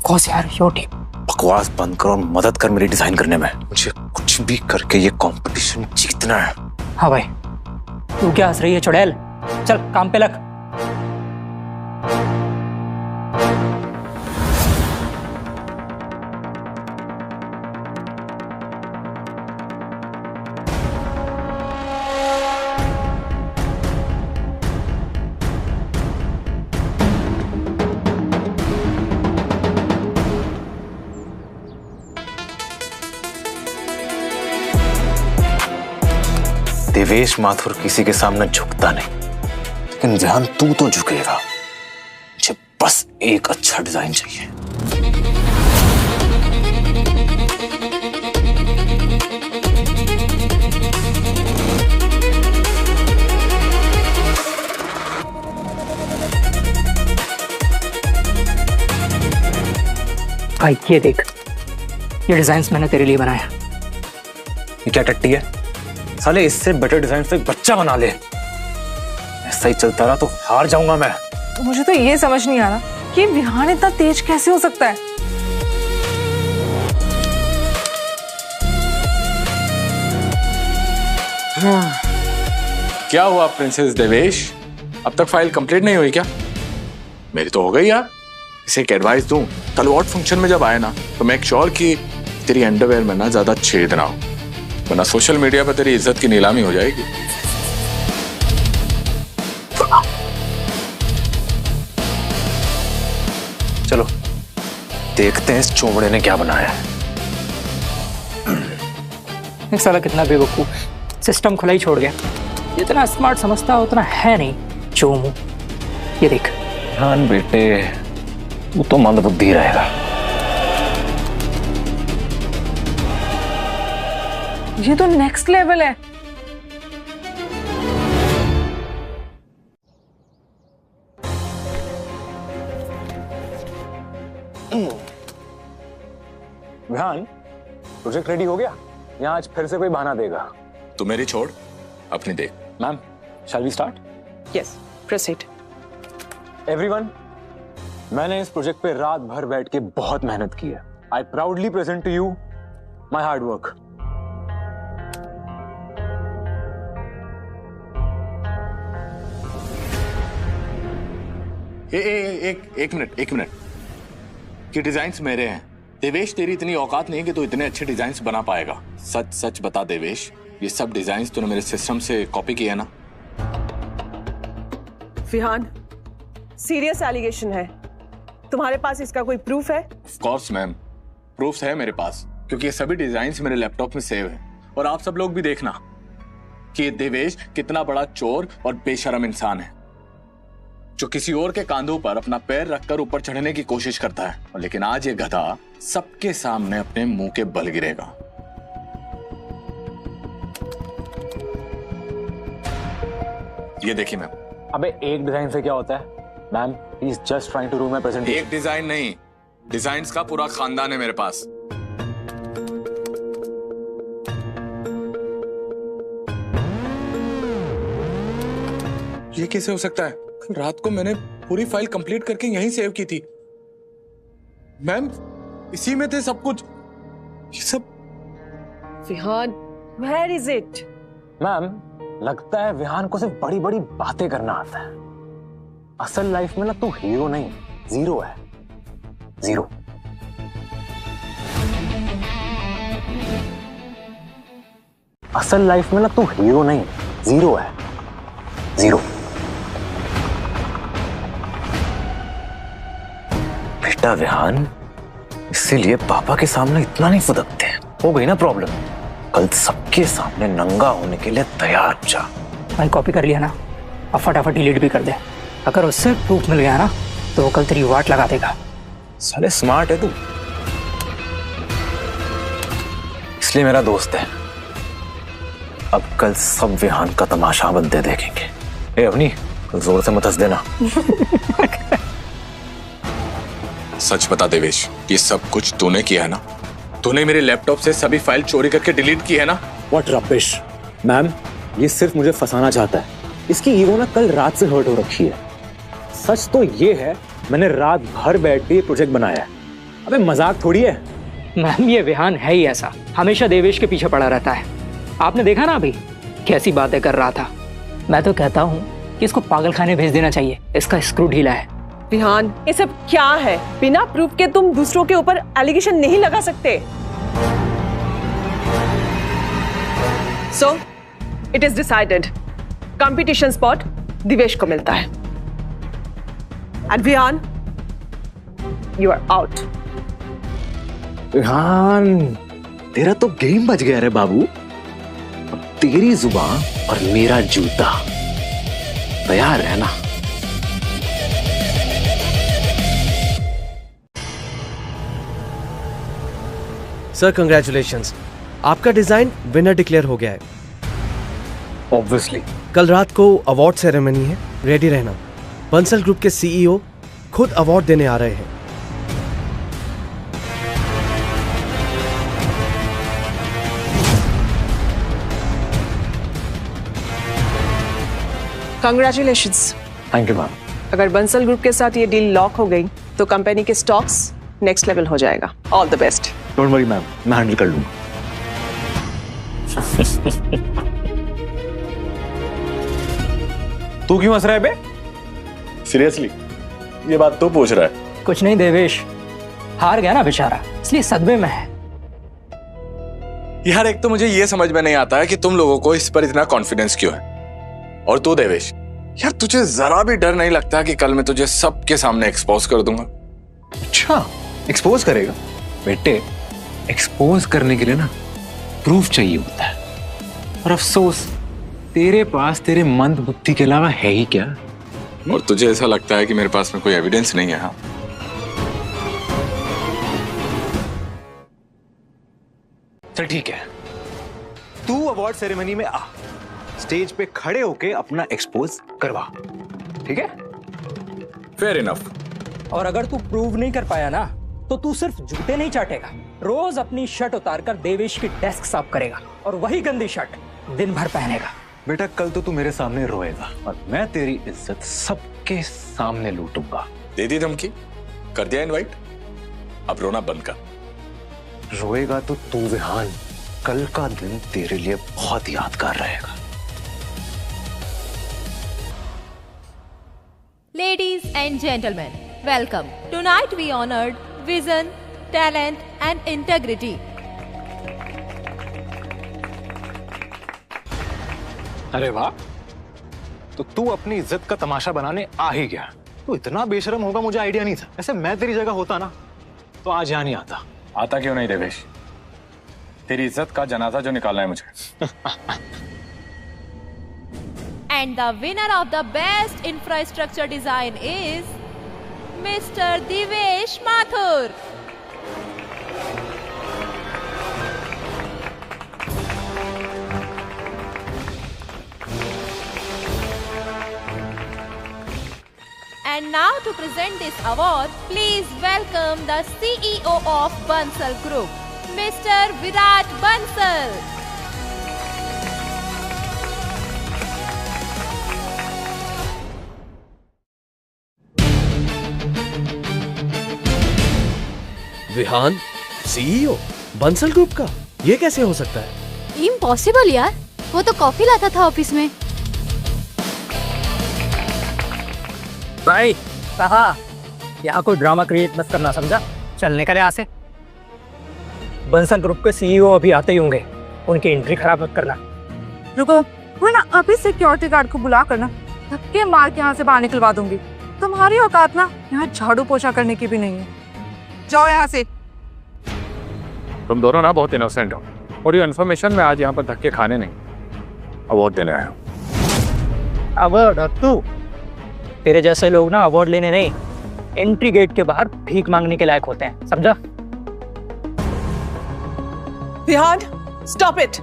कौन सी यार, योर टीम। बकवास बंद करो और मदद कर मेरी डिजाइन करने में। मुझे कुछ भी करके ये कंपटीशन जीतना है। हाँ भाई, तू क्या हंस रही है चुड़ैल? चल काम पे लग। देवेश माथुर किसी के सामने झुकता नहीं, लेकिन विहान तू तो झुकेगा। मुझे बस एक अच्छा डिजाइन चाहिए। भाई ये देख, ये डिजाइन्स मैंने तेरे लिए बनाया। ये क्या टट्टी है? साले इससे बेटर डिजाइन से बच्चा बना ले। ऐसा ही चलता रहा तो हार जाऊंगा मैं। तो मुझे तो ये समझ नहीं आ रहा कि विहान इतना तेज कैसे हो सकता है। क्या हुआ प्रिंसेस देवेश, अब तक फाइल कंप्लीट नहीं हुई क्या? मेरी तो हो गई यार। इसे एक एडवाइस दूं, कल वॉट फंक्शन में जब आए ना तो मेक श्योर कि तेरी अंडरवेयर में ना ज्यादा छेद ना हो, वरना सोशल मीडिया पर तेरी इज्जत की नीलामी हो जाएगी। चलो देखते हैं इस चोमड़े ने क्या बनाया है। एक साला कितना बेवकूफ, सिस्टम खुला ही छोड़ गया। जितना स्मार्ट समझता है उतना है नहीं चोमू। ये देख। हाँ बेटे, वो तो मंदबुद्धि रहेगा। ये तो नेक्स्ट लेवल है। विहान, प्रोजेक्ट रेडी हो गया या आज फिर से कोई बहाना देगा? तू मेरी छोड़, अपनी देख। Ma'am, shall we start? Yes, proceed. Everyone, मैंने इस प्रोजेक्ट पे रात भर बैठ के बहुत मेहनत की है। I proudly present to you my hard work. एक मिनट। ये डिजाइन्स मेरे हैं। देवेश, तेरी इतनी औकात नहीं कि तू इतने अच्छे डिजाइन्स बना पाएगा। सच सच बता देवेश, ये सब डिजाइन्स तूने मेरे सिस्टम से कॉपी किए ना? विहान, सीरियस एलिगेशन है। तुम्हारे पास इसका कोई प्रूफ है? ऑफ कोर्स मैम, प्रूफ है मेरे पास, क्योंकि ये सभी डिजाइन्स मेरे लैपटॉप में सेव हैं। और आप सब लोग भी देखना कि ये देवेश कितना बड़ा चोर और बेशरम इंसान है, जो किसी और के कांधों पर अपना पैर रखकर ऊपर चढ़ने की कोशिश करता है। लेकिन आज ये गधा सबके सामने अपने मुंह के बल गिरेगा। ये देखिए मैम। अबे एक डिजाइन से क्या होता है? Ma'am, he is just trying to ruin my presentation. एक डिजाइन नहीं, डिजाइन्स का पूरा खानदान है मेरे पास। ये कैसे हो सकता है? कल रात को मैंने पूरी फाइल कंप्लीट करके यहीं सेव की थी। मैम, इसी में थे सब कुछ। ये सब Vihaan, where is it? Ma'am, लगता है विहान को सिर्फ बड़ी बड़ी बातें करना आता है। असल लाइफ में ना तू हीरो नहीं, जीरो है। जीरो। असल लाइफ में ना तू हीरो नहीं, जीरो है। जीरो। बेटा विहान, इसीलिए पापा के सामने इतना नहीं फुदकते हैं। हो गई ना प्रॉब्लम, कल सबके सामने नंगा होने के लिए तैयार हो जा। भाई कॉपी कर लिया ना, अब फटाफट डिलीट भी कर दे। अगर उससे प्रूफ मिल गया ना तो वो कल तेरी वाट लगा देगा। साले स्मार्ट है तू, इसलिए मेरा दोस्त है। अब कल सब विहान का तमाशा बनते देखेंगे। ए अवनी, जोर से मत हंस देना। सच बता देवेश, ये सब कुछ तूने किया है ना? तूने मेरे लैपटॉप से सभी फाइल चोरी करके डिलीट की है ना? व्हाट रबिश मैम, ये सिर्फ मुझे फंसाना चाहता है। इसकी ईगो ना कल रात से हर्ट हो रखी है। सच तो ये है, मैंने रात भर बैठ के ये प्रोजेक्ट बनाया है। अबे मजाक थोड़ी है। मैम ये विहान है ही ऐसा, हमेशा देवेश के पीछे पड़ा रहता है। आपने देखा ना अभी कैसी बातें कर रहा था। मैं तो कहता हूँ कि इसको पागल खाने भेज देना चाहिए, इसका स्क्रू ढीला है। विहान, ये सब क्या है? बिना प्रूफ के तुम दूसरों के ऊपर एलिगेशन नहीं लगा सकते। So it is decided, competition spot Divesh को मिलता है। And Vihaan, you are out. Vihaan, तेरा तो गेम बच गया रे बाबू। अब तेरी जुबान और मेरा जूता, तैयार है ना? सर कंग्रेचुलेशंस, आपका डिजाइन विनर डिक्लेयर हो गया है। ऑब्वियसली कल रात को अवार्ड सेरेमनी है, रेडी रहना। बंसल ग्रुप के सीईओ खुद अवार्ड देने आ रहे हैं। कंग्रेचुलेशंस। Thank you ma'am. अगर बंसल ग्रुप के साथ ये डील लॉक हो गई तो कंपनी के स्टॉक्स नेक्स्ट लेवल हो जाएगा। All the best. Don't worry ma'am, मैं हैंडल कर लूंगा। तू क्यों हंस रहा है बे? सीरियसली ये बात तो पूछ रहा है? कुछ नहीं देवेश, हार गया ना बेचारा, इसलिए सदमे में है। यार एक तो मुझे ये समझ में नहीं आता है कि तुम लोगों को इस पर इतना कॉन्फिडेंस क्यों है। और तू देवेश, यार तुझे जरा भी डर नहीं लगता कि कल मैं तुझे सबके सामने एक्सपोज कर दूंगा? अच्छा, एक्सपोज करेगा? बेटे, एक्सपोज करने के लिए ना प्रूफ चाहिए होता है, और अफसोस तेरे पास तेरे मंद बुद्धि के अलावा है ही क्या? और तुझे ऐसा लगता है कि मेरे पास में कोई एविडेंस नहीं है? हाँ, चल ठीक है, तू अवार्ड सेरेमनी में आ, स्टेज पे खड़े होके अपना एक्सपोज करवा, ठीक है? Fair enough. और अगर तू प्रूव नहीं कर पाया ना तो तू सिर्फ जूते नहीं चाटेगा, रोज अपनी शर्ट उतारकर देवेश की डेस्क साफ करेगा और वही गंदी शर्ट दिन भर पहनेगा। बेटा कल तो तू मेरे सामने रोएगा और मैं तेरी इज्जत सबके सामने लूटूंगा। दे दी धमकी, कर दिया इनवाइट, अब रोना बंद कर। रोएगा तो तू विहान, कल का दिन तेरे लिए बहुत यादगार रहेगा। Ladies and gentlemen, welcome. Tonight we honored vision, talent and integrity. अरे वाह, तो तू अपनी इज्जत का तमाशा बनाने आ ही गया। तू इतना बेशरम होगा मुझे आइडिया नहीं था। ऐसे मैं तेरी जगह होता ना तो आज यहाँ नहीं आता। आता क्यों नहीं देवेश? तेरी इज्जत का जनाजा जो निकालना है मुझे। And the winner of the best infrastructure design is Mr. Divesh Mathur. And now to present this award, please welcome the CEO of Bansal Group, Mr. Virat Bansal. Vihaan CEO Bansal group का, ये कैसे हो सकता है? इम्पॉसिबल यार, वो तो coffee लाता था ऑफिस में। भाई कहा, यहाँ कोई ड्रामा क्रिएट मत करना, समझा? चल निकल यहाँ से। बंसल ग्रुप के सीईओ अभी आते ही होंगे, उनकी एंट्री खराब मत करना। रुको, मैं ना अभी सिक्योरिटी गार्ड को बुला कर ना धक्के मार के यहाँ से बाहर निकलवा दूंगी। तुम्हारी औकात ना यहाँ झाड़ू पोछा करने की भी नहीं है। जाओ यहाँ से। तुम दोनों ना बहुत इनोसेंट हो, और ये इन्फॉर्मेशन मैं आज यहाँ पर धक्के खाने नहीं, अवार्ड देने आया हूँ। अवार्ड? और तू? तेरे जैसे लोग ना अवार्ड लेने नहीं, एंट्री गेट के बाहर भीख मांगने के लायक होते हैं, समझा? Vihaan, stop it.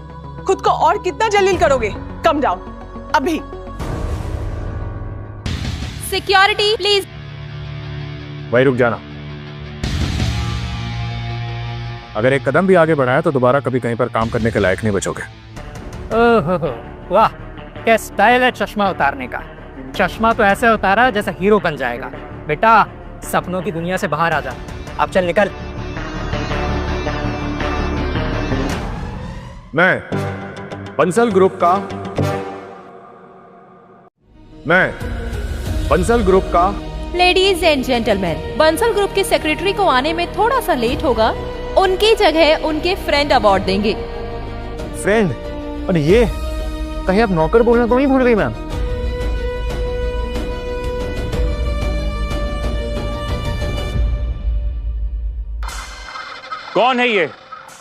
खुद को और कितना जलील करोगे? कम डाउन अभी। Security please. वही रुक जाना। अगर एक कदम भी आगे बढ़ाया तो दोबारा कभी कहीं पर काम करने के लायक नहीं बचोगे। ओहो, वाह क्या स्टाइल है चश्मा उतारने का। चश्मा तो ऐसे उतारा जैसे हीरो बन जाएगा। बेटा सपनों की दुनिया से बाहर आ जा, अब चल निकल। मैं बंसल ग्रुप का ladies and gentleman, Bansal group के सेक्रेटरी को आने में थोड़ा सा लेट होगा। उनकी जगह उनके फ्रेंड अवार्ड देंगे। फ्रेंड? और ये कहीं आप नौकर बोलना तो नहीं भूल गई मैम? कौन है ये?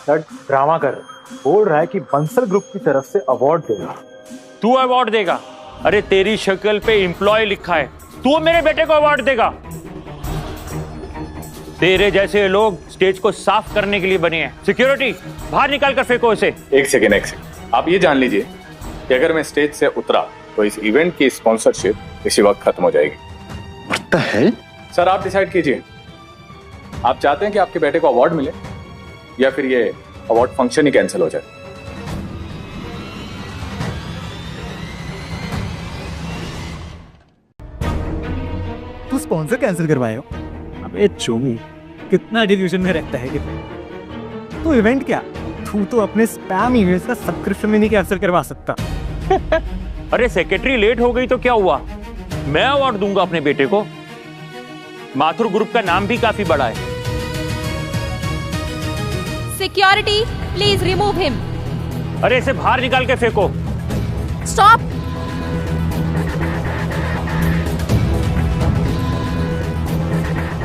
सर ड्रामा कर, बोल रहा है कि बंसल ग्रुप की तरफ से अवार्ड देगा। तू अवार्ड देगा? अरे तेरी शक्ल पे एम्प्लॉय लिखा है, तू मेरे बेटे को अवार्ड देगा? तेरे जैसे लोग स्टेज को साफ करने के लिए बने हैं। सिक्योरिटी बाहर निकाल कर फेंको इसे। एक सेकेंड, आप ये जान लीजिए कि अगर मैं स्टेज से उतरा तो इस इवेंट की स्पॉन्सरशिप इसी वक्त खत्म हो जाएगी। What the hell? सर आप डिसाइड कीजिए, आप चाहते हैं कि आपके बेटे को अवार्ड मिले या फिर ये अवार्ड फंक्शन ही कैंसिल हो जाए? तू स्पॉन्सर कैंसिल करवाए हो? अबे चोमी, कितना डिल्यूजन में रहता है तो इवेंट क्या, तू तो अपने स्पैम ईमेल्स का सब्सक्रिप्शन भी नहीं कैंसिल करवा सकता। अरे सेक्रेटरी लेट हो गई तो क्या हुआ, मैं अवार्ड दूंगा अपने बेटे को। माथुर ग्रुप का नाम भी काफी बड़ा है। Security please remove him. अरे इसे बाहर निकाल के फेंको। स्टॉप।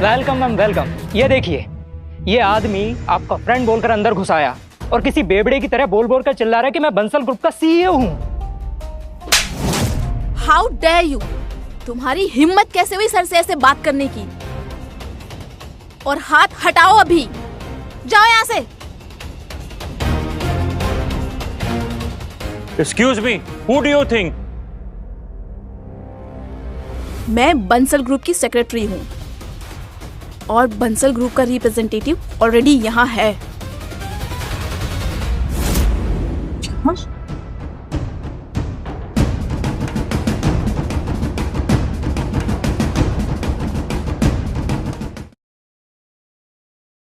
Welcome ma'am welcome. ये देखिए, ये आदमी आपका फ्रेंड बोलकर अंदर घुस आया और किसी बेबड़े की तरह बोल बोल कर चिल्ला रहा है कि मैं बंसल ग्रुप का सीईओ हूँ। हाउ डेयर यू, तुम्हारी हिम्मत कैसे हुई सर से ऐसे बात करने की? और हाथ हटाओ अभी, जाओ यहाँ से। Excuse me, who do you think? मैं बंसल ग्रुप की सेक्रेटरी हूँ और बंसल ग्रुप का रिप्रेजेंटेटिव ऑलरेडी यहाँ है।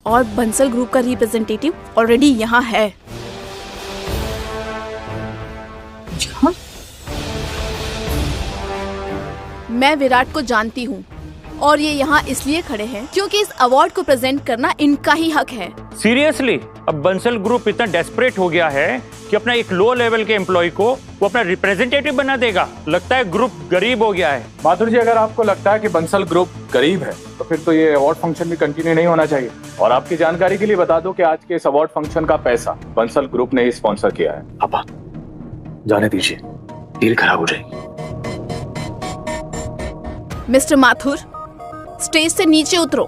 और बंसल ग्रुप का रिप्रेजेंटेटिव ऑलरेडी यहाँ है। मैं विराट को जानती हूँ और ये यहाँ इसलिए खड़े हैं क्योंकि इस अवार्ड को प्रेजेंट करना इनका ही हक है। सीरियसली, अब बंसल ग्रुप इतना डेस्परेट हो गया है कि अपना एक लो लेवल के एम्प्लॉय को वो अपना रिप्रेजेंटेटिव बना देगा। लगता है ग्रुप गरीब हो गया है। माथुर जी, अगर आपको लगता है कि बंसल ग्रुप गरीब है तो फिर तो ये अवार्ड फंक्शन भी कंटिन्यू नहीं होना चाहिए। और आपकी जानकारी के लिए बता दूं कि आज के इस अवार्ड फंक्शन का पैसा बंसल ग्रुप ने ही स्पॉन्सर किया है। पापा जाने दीजिए, डील खराब हो जाएगी। मिस्टर माथुर, स्टेज से नीचे उतरो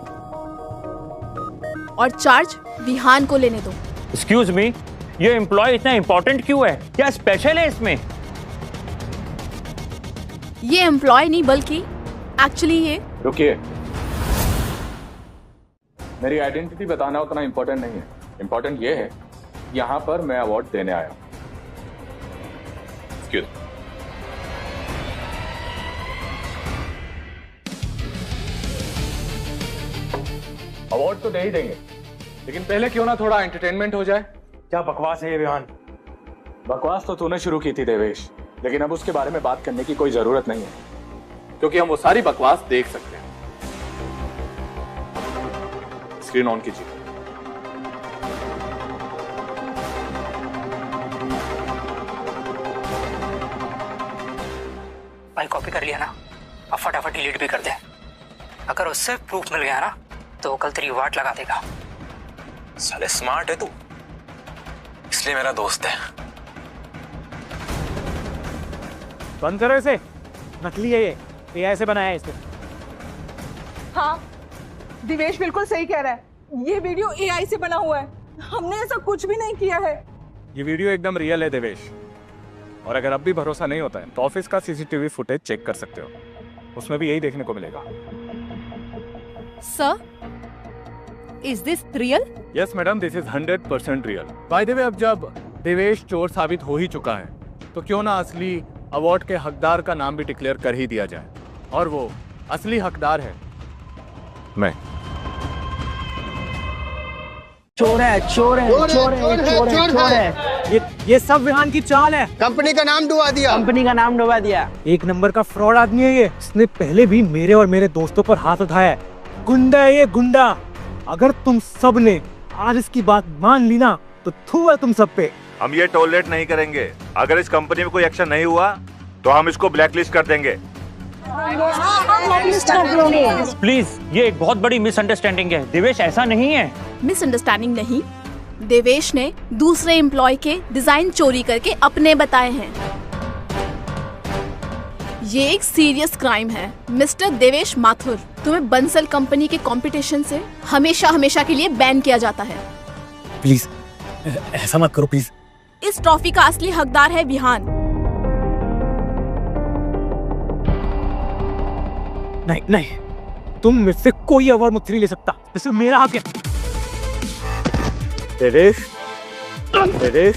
और चार्ज विहान को लेने दो। एक्सक्यूज मी, ये एम्प्लॉय इतना इंपॉर्टेंट क्यों है? क्या स्पेशल है इसमें? ये एम्प्लॉय नहीं बल्कि एक्चुअली ये। रुकिए, मेरी आइडेंटिटी बताना उतना इंपॉर्टेंट नहीं है। इंपॉर्टेंट ये है यहाँ पर मैं अवार्ड देने आया हूं। एक्सक्यूज। अवार्ड तो दे ही देंगे, लेकिन पहले क्यों ना थोड़ा एंटरटेनमेंट हो जाए। क्या बकवास है ये विहान? बकवास तो तूने शुरू की थी देवेश, लेकिन अब उसके बारे में बात करने की कोई जरूरत नहीं है क्योंकि हम वो सारी बकवास देख सकते हैं। स्क्रीन ऑन कीजिए। भाई कॉपी कर लिया ना, अब फटाफट डिलीट भी कर दे। अगर उससे प्रूफ मिल गया ना तो कल तेरी वाट लगा देगा। साले स्मार्ट है तू, इसलिए मेरा दोस्त है। बंद करो इसे, नकली है ये, एआई से बनाया है इसको। हाँ, दिवेश बिल्कुल सही कह रहा है, ये वीडियो एआई से बना हुआ है। हमने ऐसा कुछ भी नहीं किया है। ये वीडियो एकदम रियल है देवेश, और अगर अब भी भरोसा नहीं होता है तो ऑफिस का सीसीटीवी फुटेज चेक कर सकते हो। उसमें भी यही देखने को मिलेगा। Sir, is this real? Yes madam, this is 100% real. By the way, अब जब देवेश चोर साबित हो ही चुका है तो क्यों ना असली अवार्ड के हकदार का नाम भी डिक्लेयर कर ही दिया जाए, और वो असली हकदार है मैं। चोर है, चोर है, चोर है, चोर है, चोर है। ये सब विहान की चाल है। कंपनी का नाम डुबा दिया, कंपनी का नाम डुबा दिया। एक नंबर का फ्रॉड आदमी है ये। इसने पहले भी मेरे और मेरे दोस्तों पर हाथ उठाया है। गुंडा है ये, गुंडा। अगर तुम सब ने आज इसकी बात मान ली ना तो थू है तुम सब पे। हम ये टॉलरेट नहीं करेंगे। अगर इस कंपनी में कोई एक्शन नहीं हुआ तो हम इसको ब्लैकलिस्ट कर देंगे। प्लीज, ये एक बहुत बड़ी मिसअंडरस्टैंडिंग है। देवेश ऐसा नहीं है। मिसअंडरस्टैंडिंग नहीं, देवेश ने दूसरे एम्प्लॉय के डिजाइन चोरी करके अपने बताए हैं। ये एक सीरियस क्राइम है। मिस्टर देवेश माथुर, तुम्हें बंसल कंपनी के कंपटीशन से हमेशा हमेशा के लिए बैन किया जाता है। प्लीज ऐसा मत करो प्लीज। इस ट्रॉफी का असली हकदार है विहान। नहीं नहीं, तुम मुझसे कोई अवार्ड मुझसे नहीं ले सकता। इसे मेरा हक है। देवेश, देवेश,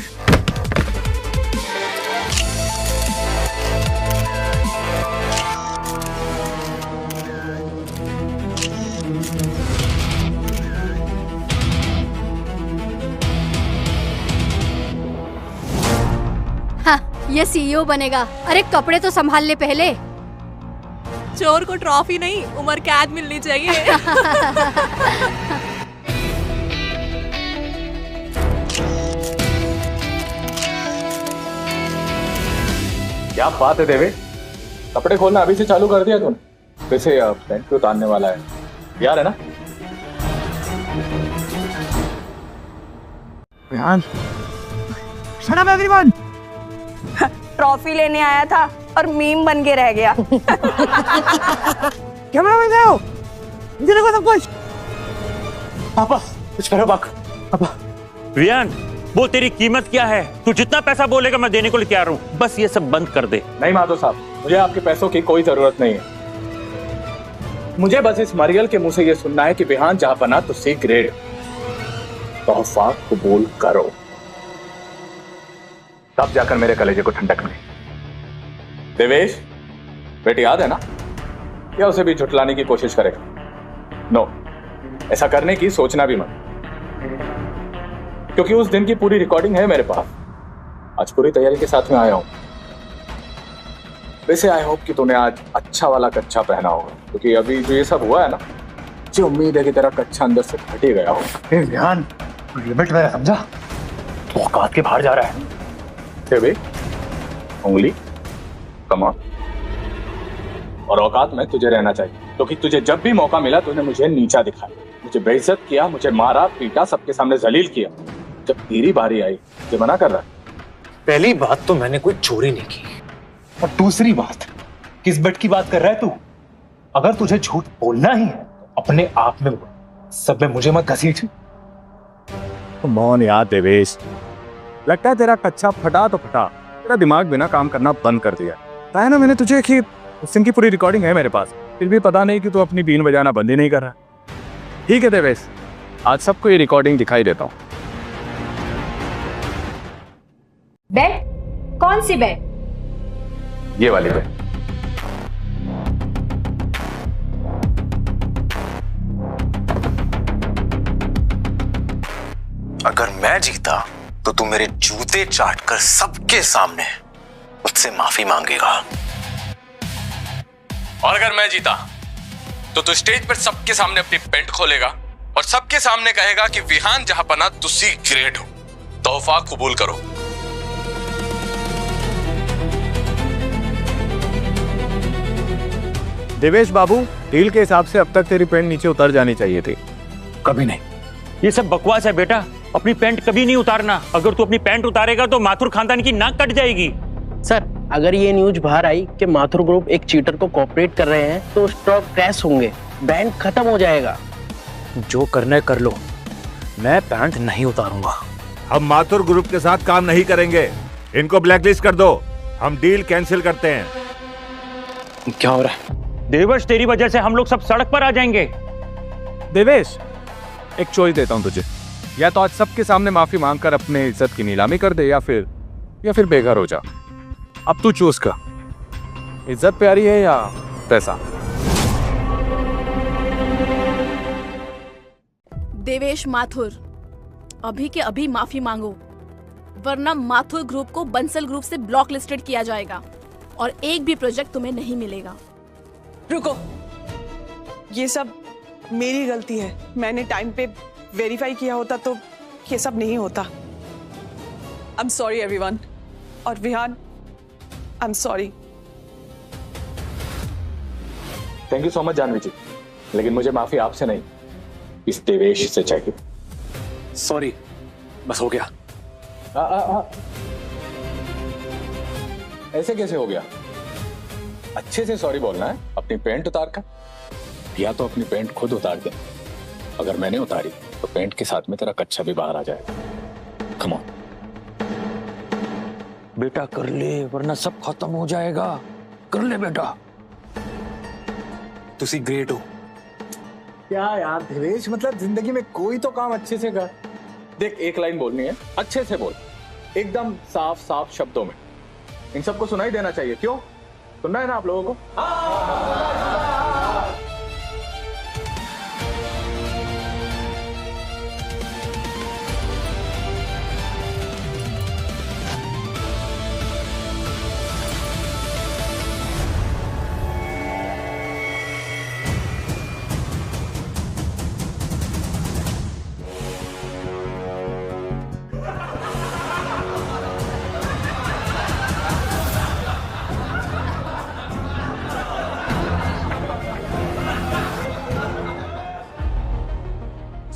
हाँ, ये सीईओ बनेगा। अरे कपड़े तो संभाल ले पहले। चोर को ट्रॉफी नहीं, उम्र कैद मिलनी चाहिए। क्या बात है देवेश, कपड़े खोलना अभी से चालू कर दिया तूने। वैसे पैंट क्यों उतारने वाला है, यार है ना? Vihaan, shut up everyone. Trophy लेने आया था और मीम बन के रह गया। कैमरा में जाओ, मुझे देखो सब कुछ। पापा कुछ करो। पापा, विहान वो तेरी कीमत क्या है? तू जितना पैसा बोलेगा मैं देने को तैयार हूँ। बस ये सब बंद कर दे। नहीं माधव साहब, मुझे आपके पैसों की कोई जरूरत नहीं है। मुझे बस इस मरियल के मुंह से ये सुनना है कि विहान जहां बना तो सी ग्रेड तोहफा कबूल करो, तब जाकर मेरे कलेजे को ठंडक मिली। देवेश, बेटी याद है ना? या उसे भी झुटलाने की कोशिश करेगा? नो, ऐसा करने की सोचना भी मत, क्योंकि उस दिन की पूरी रिकॉर्डिंग है मेरे पास। आज पूरी तैयारी के साथ में आया हूं। वैसे आई होप कि तूने आज अच्छा वाला कच्चा पहना होगा, क्योंकि अभी जो ये सब हुआ है ना, मुझे उम्मीद है कि तेरा कच्चा अंदर से फट ही गया हो। ध्यान, लिमिट में समझा? तो औकात के बाहर जा रहा है। भाई उंगली कमा, और औकात में तुझे रहना चाहिए, क्योंकि तुझे जब भी मौका मिला तूने मुझे नीचा दिखाया, मुझे बेइज्जत किया, मुझे मारा पीटा, सबके सामने जलील किया। जब तेरी बारी आई मुझे मना कर रहा है। पहली बात तो मैंने कोई चोरी नहीं की, और दूसरी बात, किस बट की बात कर रहा है तू? अगर तुझे झूठ बोलना ही है अपने आप में बोल, सब में मुझे मत घसीट। मौन याद देवेश, लगता है तेरा कच्चा फटा तो फटा, तेरा दिमाग बिना काम करना बंद कर दिया। बताया ना मैंने तुझे कि उस दिन की पूरी रिकॉर्डिंग है मेरे पास, फिर भी पता नहीं कि तू अपनी बीन बजाना बंद ही नहीं कर रहा। ठीक है देवेश, आज सबको ये रिकॉर्डिंग दिखाई देता हूँ। बेट? कौन सी बेट? ये वाली बेट। अगर मैं जीता तो तू मेरे जूते चाटकर सबके सामने मुझसे माफी मांगेगा, और अगर मैं जीता तो तू स्टेज पर सबके सामने अपनी पेंट खोलेगा और सबके सामने कहेगा कि विहान जहां बना तुसी ग्रेट हो, तोहफा कबूल करो। देवेश बाबू, डील के हिसाब से अब तक तेरी पेंट नीचे उतर जानी चाहिए थी। कभी नहीं। ये सब बकवास है बेटा, अपनी पैंट कभी नहीं उतारना। अगर तू अपनी पैंट उतारेगा तो माथुर खानदान की नाक कट जाएगी। सर, अगर ये न्यूज बाहर आई कि माथुर ग्रुप एक चीटर को कोऑपरेट कर रहे हैं तो स्टॉक क्रैश होंगे, बैंड खत्म हो जाएगा। जो करना है कर लो, मैं पैंट नहीं उतारूंगा। हम माथुर ग्रुप के साथ काम नहीं करेंगे, इनको ब्लैकलिस्ट कर दो। हम डील कैंसिल करते हैं। क्या हो रहा है? देवर्ष, तेरी वजह से हम लोग सब सड़क पर आ जाएंगे। देवेश, एक चॉइस देता हूं तुझे, या तो आज सबके सामने माफी मांगकर अपने इज्जत की नीलामी कर दे, या फिर बेघर हो जा। अब तू चूज कर, इज्जत प्यारी है या पैसा। देवेश माथुर, अभी के अभी माफी मांगो, वरना माथुर ग्रुप को बंसल ग्रुप से ब्लॉक लिस्टेड किया जाएगा और एक भी प्रोजेक्ट तुम्हें नहीं मिलेगा। रुको, ये सब मेरी गलती है। मैंने टाइम पे वेरीफाई किया होता तो ये सब नहीं होता। I am sorry everyone. और Vihaan, I am sorry. Thank you so much Janvi ji, लेकिन मुझे माफी आपसे नहीं, इस देवेश से चाहिए। सॉरी, बस हो गया। ऐसे कैसे हो गया? अच्छे से सॉरी बोलना है, अपनी पैंट उतार कर, या तो अपनी पैंट खुद उतार दे। अगर मैंने उतारी तो पैंट के साथ में तेरा कच्चा भी बाहर आ जाएगा। कम ऑन बेटा, कर ले, वरना सब खत्म हो जाएगा। कर ले बेटा। तुसी ग्रेट हो। क्या यार देवेश, मतलब जिंदगी में कोई तो काम अच्छे से कर। देख, एक लाइन बोलनी है, अच्छे से बोल, एकदम साफ साफ शब्दों में। इन सबको सुनाई देना चाहिए। क्यों सुनना है ना आप लोगों को?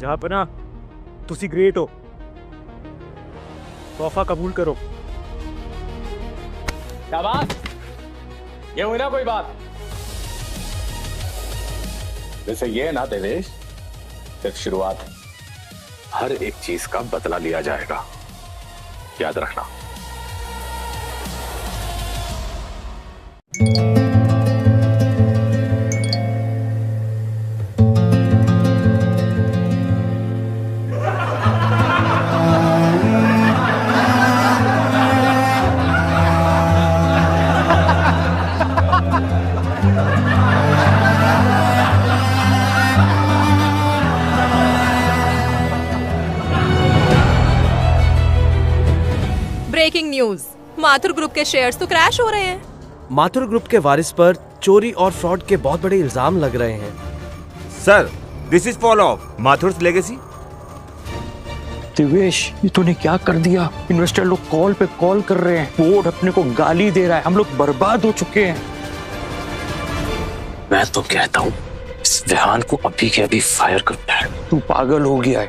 जहापना, तुसी ग्रेट हो। तोहफा कबूल करो। क्या बात, ये हुई ना कोई बात? जैसे ये ना देवेश, सिर्फ शुरुआत है। हर एक चीज का बदला लिया जाएगा, याद रखना। ब्रेकिंग न्यूज, माथुर ग्रुप के शेयर्स तो क्रैश हो रहे हैं। माथुर ग्रुप के वारिस पर चोरी और फ्रॉड के बहुत बड़े इल्जाम लग रहे हैं। Sir, this is fall of Mathur's legacy. Divesh, ये तूने क्या कर दिया? इन्वेस्टर लोग कॉल पे कॉल कर रहे हैं, बोर्ड अपने को गाली दे रहा है, हम लोग बर्बाद हो चुके हैं। मैं तो कहता हूँ इस विहान को अभी के अभी फायर करता है। तू पागल हो गया है।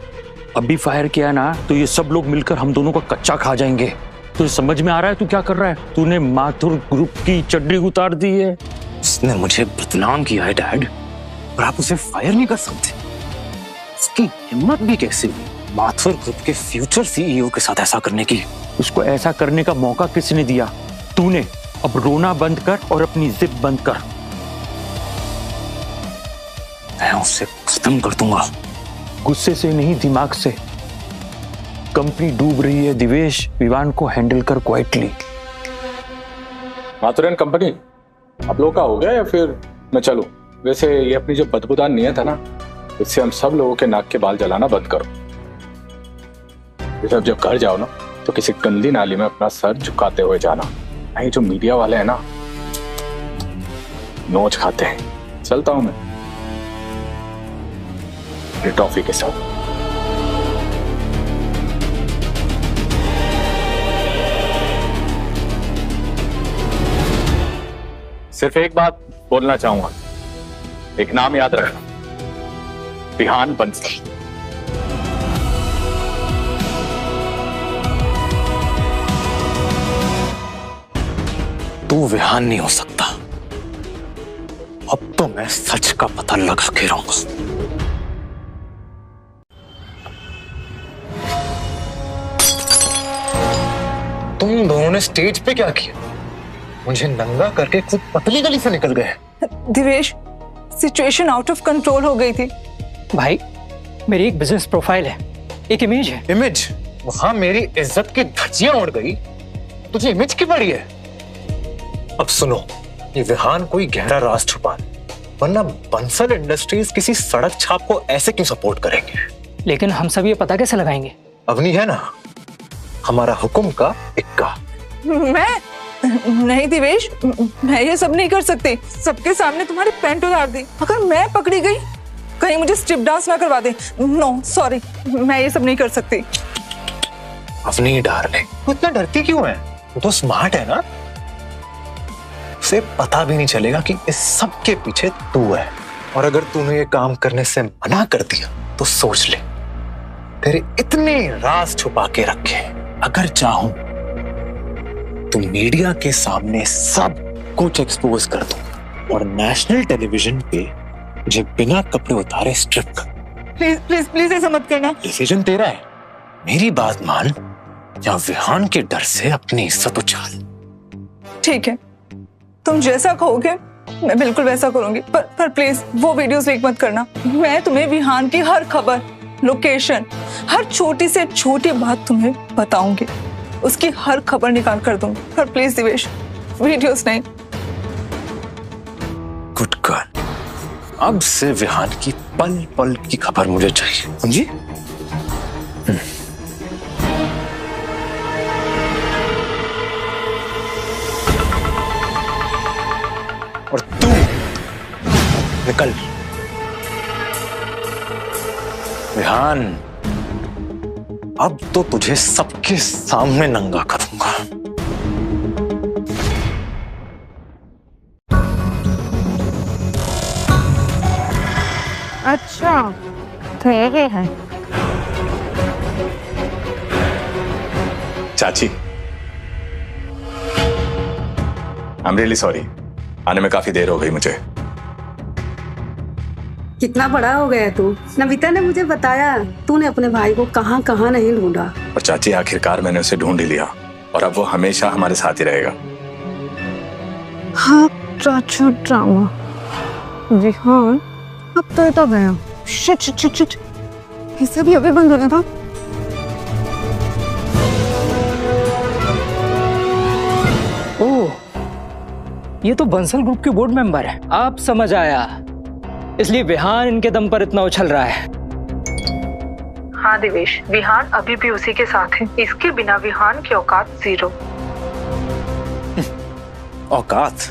अभी फायर किया ना तो ये सब लोग मिलकर हम दोनों का कच्चा खा जाएंगे। तुझे समझ में आ रहा है तू क्या कर रहा है? तूने माथुर ग्रुप की चड्डी उतार दी है। उसने मुझे बदनाम किया है डैड, और आप उसे फायर नहीं कर सकते। उसकी हिम्मत भी कैसे हुई माथुर ग्रुप के फ्यूचर सीईओ के साथ ऐसा करने की? उसको ऐसा करने का मौका किसने दिया? तूने। अब रोना बंद कर और अपनी जिद बंद कर। मैं उसे खत्म कर दूंगा। गुस्से से नहीं, दिमाग से। कंपनी डूब रही है दिवेश, विवान को हैंडल कर क्वाइटली। माथुर एंड कंपनी आप लोगों का हो गया या फिर मैं चलूं? वैसे ये अपनी जो बदबूदार नियत है ना, इससे हम सब लोगों के नाक के बाल जलाना बंद करो। जब जब घर जाओ ना तो किसी गंदी नाली में अपना सर झुकाते हुए जाना। नहीं, जो मीडिया वाले हैं ना, नोच खाते हैं। चलता हूं मैं ये टॉफी के साथ। सिर्फ एक बात बोलना चाहूंगा, एक नाम याद रखना, विहान बंसल। तू विहान नहीं हो सकता। अब तो मैं सच का पता लगा के रहूंगा। तुम दोनों ने स्टेज पे क्या किया? मुझे नंगा करके खुद पतली गली से निकल गए। Divesh, situation out of control हो गई थी। भाई मेरी एक बिजनेस प्रोफाइल है, एक इमेज है। इमेज? वहां मेरी इज्जत की धज्जियां उड़ गई, तुझे इमेज की पड़ी है? अब सुनो, ये विहान कोई गहरा राज छुपा, वरना बंसल इंडस्ट्रीज किसी सड़क छाप को ऐसे क्यों सपोर्ट करेंगे? लेकिन हम सब ये पता कैसे लगाएंगे? अवनी है ना हमारा हुक्म का इक्का। मैं नहीं दिवेश, मैं ये सब नहीं कर सकती। सबके सामने तुम्हारी पैंट उतार दी। अगर मैं पकड़ी गई, कहीं मुझे स्ट्रिप डांस ना करवा दे। नो सॉरी, मैं ये सब नहीं कर सकती। अवनी डार्लिंग, तू इतना डरती क्यों है? तू तो स्मार्ट है ना, उसे पता भी नहीं चलेगा कि इस सब के पीछे तू है। और अगर तूने ये काम करने से मना कर दिया तो सोच ले, तेरे इतने राज छुपा के रखे, अगर चाहूं तो मीडिया के सामने सब कुछ एक्सपोज कर दूं और नेशनल टेलीविजन पे मुझे बिना कपड़े उतारे स्ट्रिप कर। प्लीज प्लीज प्लीज ऐसा मत करना। डिसीजन तेरा है, मेरी बात मान या विहान के डर से अपनी इज्जत उछाल। ठीक है, तुम जैसा कहोगे मैं बिल्कुल वैसा करूंगी, पर प्लीज वो वीडियोस लीक मत करना। मैं तुम्हें विहान की हर खबर, लोकेशन, हर छोटी से छोटी बात तुम्हें बताऊंगी। उसकी हर खबर निकाल कर दूंगी, पर प्लीज दिवेश, वीडियोस नहीं। गुड गर्ल, अब से विहान की पल पल की खबर मुझे चाहिए, समझी? और तू निकल। विहान, अब तो तुझे सबके सामने नंगा करूंगा। अच्छा तो ये है। चाची, आई एम रियली सॉरी, आने में काफी देर हो गई मुझे। कितना बड़ा हो गया तू। नविता ने मुझे बताया तूने अपने भाई को कहां कहां नहीं ढूंढा। और चाची, आखिरकार मैंने उसे ढूंढ ही लिया और अब वो हमेशा हमारे साथ ही रहेगा। हाँ चाचा, ड्रामा। विहान अब तो गया। शिट शिट शिट शिट, इसे भी अभी बंद होना था। ओह, ये तो बंसल ग्रुप के बोर्ड मेंबर है। आप समझ आया, इसलिए विहान इनके दम पर इतना उछल रहा है। हाँ दिवेश, विहान अभी भी उसी के साथ है। इसके बिना विहान की औकात जीरो। औकात?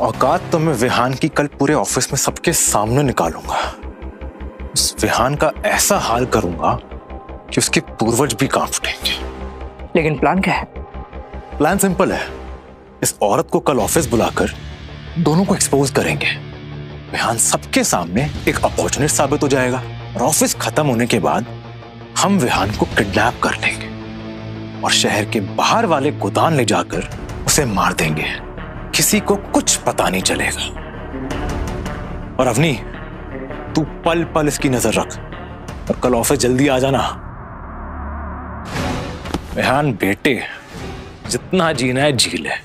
औकात तो मैं विहान की कल पूरे ऑफिस में सबके सामने निकालूंगा। उस विहान का ऐसा हाल करूंगा कि उसके पूर्वज भी कांप उठेंगे। लेकिन प्लान क्या है? प्लान सिंपल है, इस औरत को कल ऑफिस बुलाकर दोनों को एक्सपोज करेंगे। विहान सबके सामने एक अपॉर्चुनिस्ट साबित हो जाएगा और ऑफिस खत्म होने के बाद हम विहान को किडनैप कर लेंगे और शहर के बाहर वाले गोदान ले जाकर उसे मार देंगे। किसी को कुछ पता नहीं चलेगा। और अवनी, तू पल पल इसकी नजर रख और कल ऑफिस जल्दी आ जाना। विहान बेटे, जितना जीना है जी ले,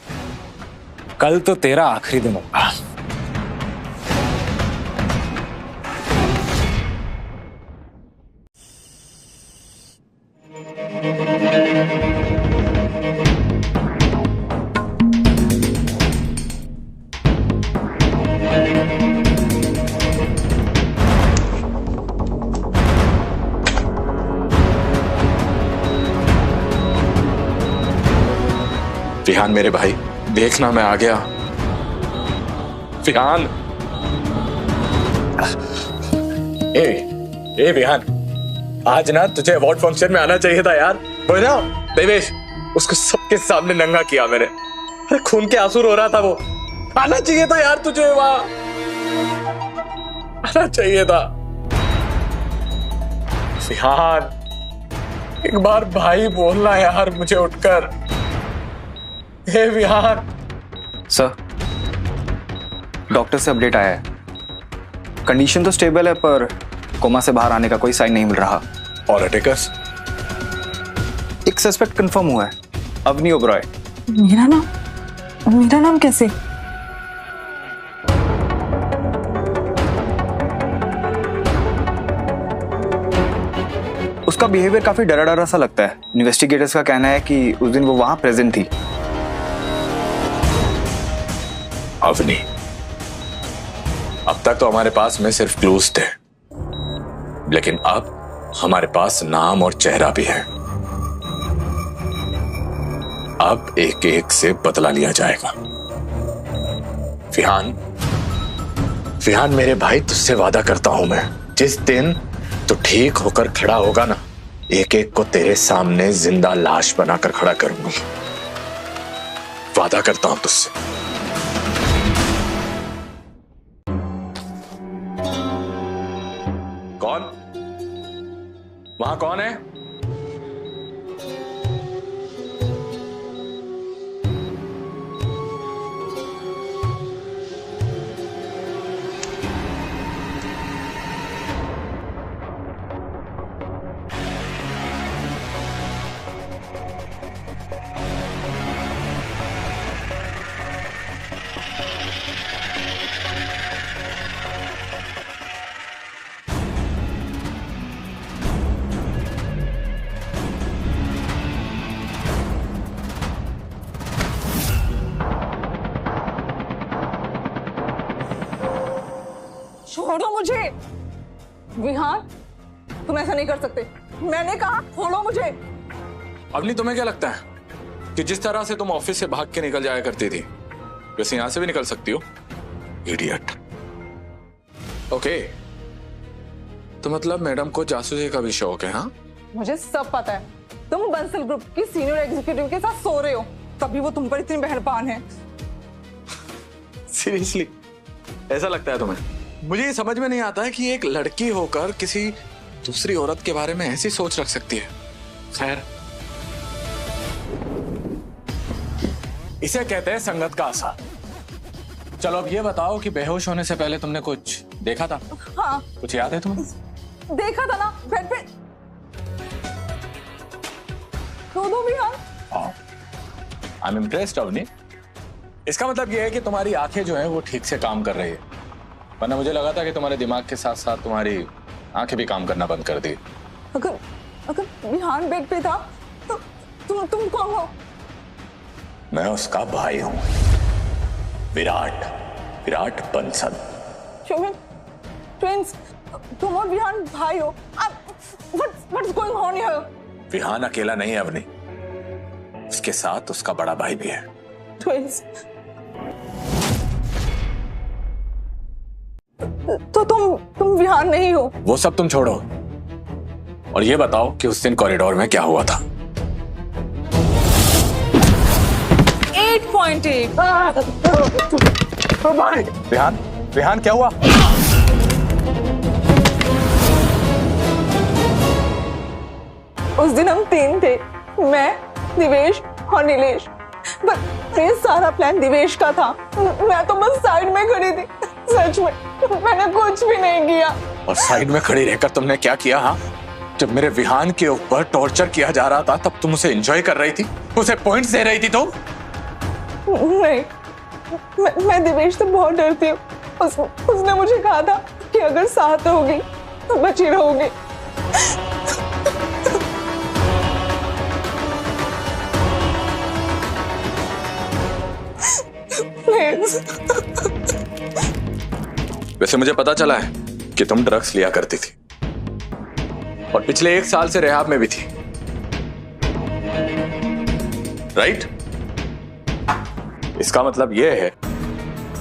कल तो तेरा आखिरी दिन होगा। विहान मेरे भाई, देखना मैं आ गया। विहान, ए विहान, आज ना तुझे अवार्ड फंक्शन में आना चाहिए था यार। बोला देवेश, उसको सबके सामने नंगा किया मैंने। अरे खून के आंसू रो रहा था वो। आना चाहिए था यार तुझे वहां, आना चाहिए था। विहान, एक बार भाई बोलना यार मुझे उठकर। हे विहान। सर, डॉक्टर से अपडेट आया है। कंडीशन तो स्टेबल है, पर कोमा से बाहर आने का कोई साइन नहीं मिल रहा। और अटैकर्स? एक सस्पेक्ट कंफर्म हुआ है, अवनी ओबरॉय। मेरा नाम कैसे? उसका बिहेवियर काफी डरा डरा सा लगता है। इन्वेस्टिगेटर्स का कहना है कि उस दिन वो वहां प्रेजेंट थी। अवनी, अब तक तो हमारे पास में सिर्फ क्लूज थे, लेकिन अब हमारे पास नाम और चेहरा भी है। अब एक एक से बदला लिया जाएगा। विहान, विहान मेरे भाई, तुझसे वादा करता हूं मैं, जिस दिन तो ठीक होकर खड़ा होगा ना, एक एक को तेरे सामने जिंदा लाश बनाकर खड़ा करूंगा। वादा करता हूं तुझसे। कौन? वहां कौन है? छोड़ो मुझे। विहान, तुम ऐसा नहीं कर सकते। मैंने कहा छोड़ो मुझे। अवनी, तुम्हें क्या लगता है कि जिस तरह से तुम ऑफिस से भाग के निकल जाया करती थी, वैसे यहां से भी निकल सकती हो? इडियट। ओके, तो मतलब मैडम को जासूसी का भी शौक है? हाँ, मुझे सब पता है। तुम बंसल ग्रुप की सीनियर एग्जीक्यूटिव के साथ सो रहे हो, तभी वो तुम पर इतनी मेहरबान है। सीरियसली ऐसा लगता है तुम्हें? मुझे ये समझ में नहीं आता है कि एक लड़की होकर किसी दूसरी औरत के बारे में ऐसी सोच रख सकती है। खैर, इसे कहते हैं संगत का असर। चलो अब ये बताओ कि बेहोश होने से पहले तुमने कुछ देखा था? हाँ। कुछ याद है तुम्हें? देखा था ना, बेड पे। दो Vihaan. I am impressed Avni. इसका मतलब ये है कि तुम्हारी आंखें जो हैं वो ठीक से काम कर रही है, वरना मुझे लगा था कि तुम्हारे दिमाग के साथ साथ तुम्हारी आंखें भी काम करना बंद कर दी। अगर विहान बेड पे था तो तुम कौन हो? मैं उसका भाई हूं, विराट बंसल। शोमिन, ट्विंस, तुम और विहान भाई हो। What's going on here? Vihaan अकेला नहीं है अवनी, उसके साथ उसका बड़ा भाई भी है। ट्विंस। तो तुम विहान नहीं हो? वो सब तुम छोड़ो और ये बताओ कि उस दिन कॉरिडोर में क्या हुआ था? 8.8। विहान क्या हुआ? उस दिन हम 3 थे, मैं, दिवेश और नीलेश। पर ये सारा प्लान दिवेश का था। मैं तो बस साइड में खड़ी थी। सच में मैंने कुछ भी नहीं किया। और साइड में खड़ी रहकर तुमने क्या किया? हाँ, जब मेरे विहान के ऊपर टॉर्चर किया जा रहा था तब तुम उसे एंजॉय कर रही थी, उसे पॉइंट्स दे रही थी तुम? नहीं, मैं दिवेश से बहुत डरती हूँ। उसने मुझे कहा था कि अगर साथ होगी तो बची रहोगी। वैसे मुझे पता चला है कि तुम ड्रग्स लिया करती थी और पिछले 1 साल से रिहाब में भी थी, राइट? इसका मतलब यह है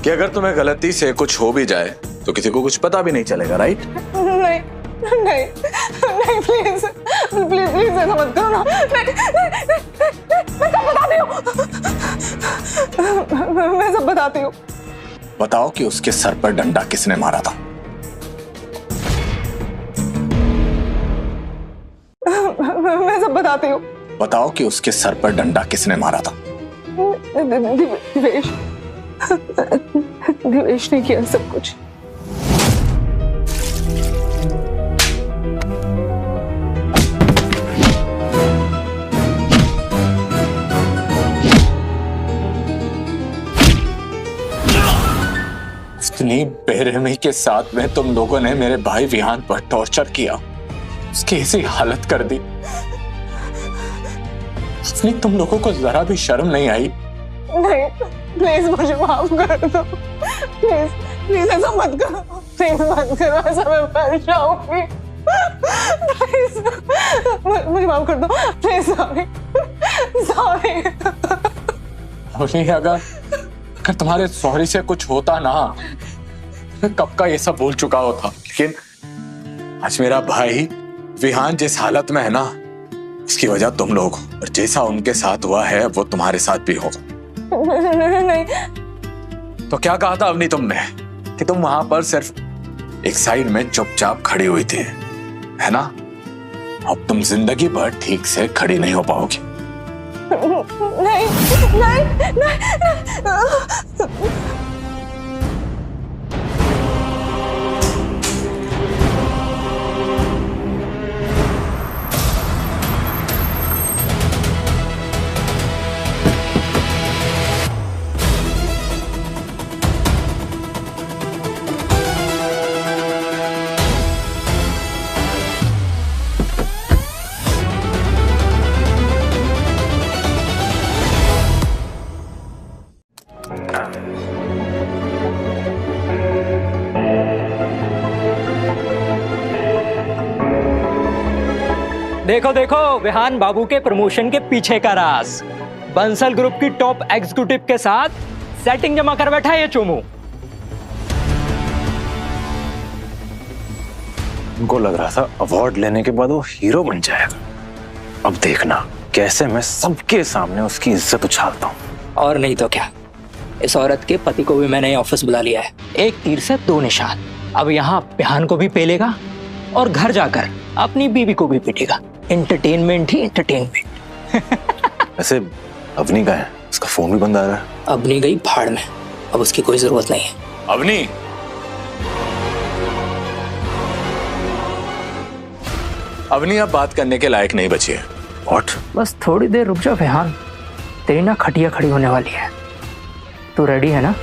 कि अगर तुम्हें गलती से कुछ हो भी जाए तो किसी को कुछ पता भी नहीं चलेगा, राइट? नहीं नहीं नहीं, प्लीज प्लीज प्लीज ऐसा मत करो ना। मैं सब बताती हूँ। बताओ कि उसके सर पर डंडा किसने मारा था? मैं सब बताती हूँ। बताओ कि उसके सर पर डंडा किसने मारा था? दिवेश ने किया सब कुछ। इतनी बेरहमी के साथ में तुम लोगों ने मेरे भाई विहान पर टॉर्चर किया उसकी ऐसी हालत कर दी। अपनी तुम लोगों को जरा भी शर्म नहीं आई? नहीं, प्लीज मुझे माफ कर दो, प्लीज प्लीज ऐसा मत करो, प्लीज मत करो, ऐसा मैं मर जाऊंगी, प्लीज मुझे माफ कर दो, प्लीज। Sorry sorry. अगर तुम्हारे सॉरी से कुछ होता ना, मैं कब का ये सब भूल चुका होता। लेकिन आज मेरा भाई विहान जिस हालत में है ना, उसकी वजह तुम लोग, और जैसा उनके साथ हुआ है वो तुम्हारे साथ भी होगा। नहीं। तो क्या कहा था अवनी तुमने कि तुम वहां पर सिर्फ एक साइड में चुपचाप खड़ी हुई थी, है ना? अब तुम जिंदगी भर ठीक से खड़ी नहीं हो पाओगी। नहीं नहीं नहीं। देखो देखो विहान बाबू के प्रमोशन के पीछे का राज। बंसल ग्रुप की टॉप एग्जीक्यूटिव के साथ सेटिंग जमा कर बैठा है ये चोमू। उनको लग रहा था अवार्ड लेने के बाद वो हीरो बन जाएगा। अब देखना कैसे मैं सबके सामने उसकी इज्जत उछालता हूँ। और नहीं तो क्या, इस औरत के पति को भी मैंने ऑफिस बुला लिया है। एक तीर से दो निशान। अब यहाँ विहान को भी पेलेगा और घर जाकर अपनी बीवी को भी पीटेगा। एंटरटेनमेंट ही एंटरटेनमेंट। वैसे अवनी का है, उसका फोन भी बंद आ रहा है। अवनी गई भाड़ में, अब उसकी कोई जरूरत नहीं है। अवनी, अवनी अब बात करने के लायक नहीं बची है। What? बस थोड़ी देर रुक जा विहान, तेरी ना खटिया खड़ी होने वाली है। तू रेडी है ना?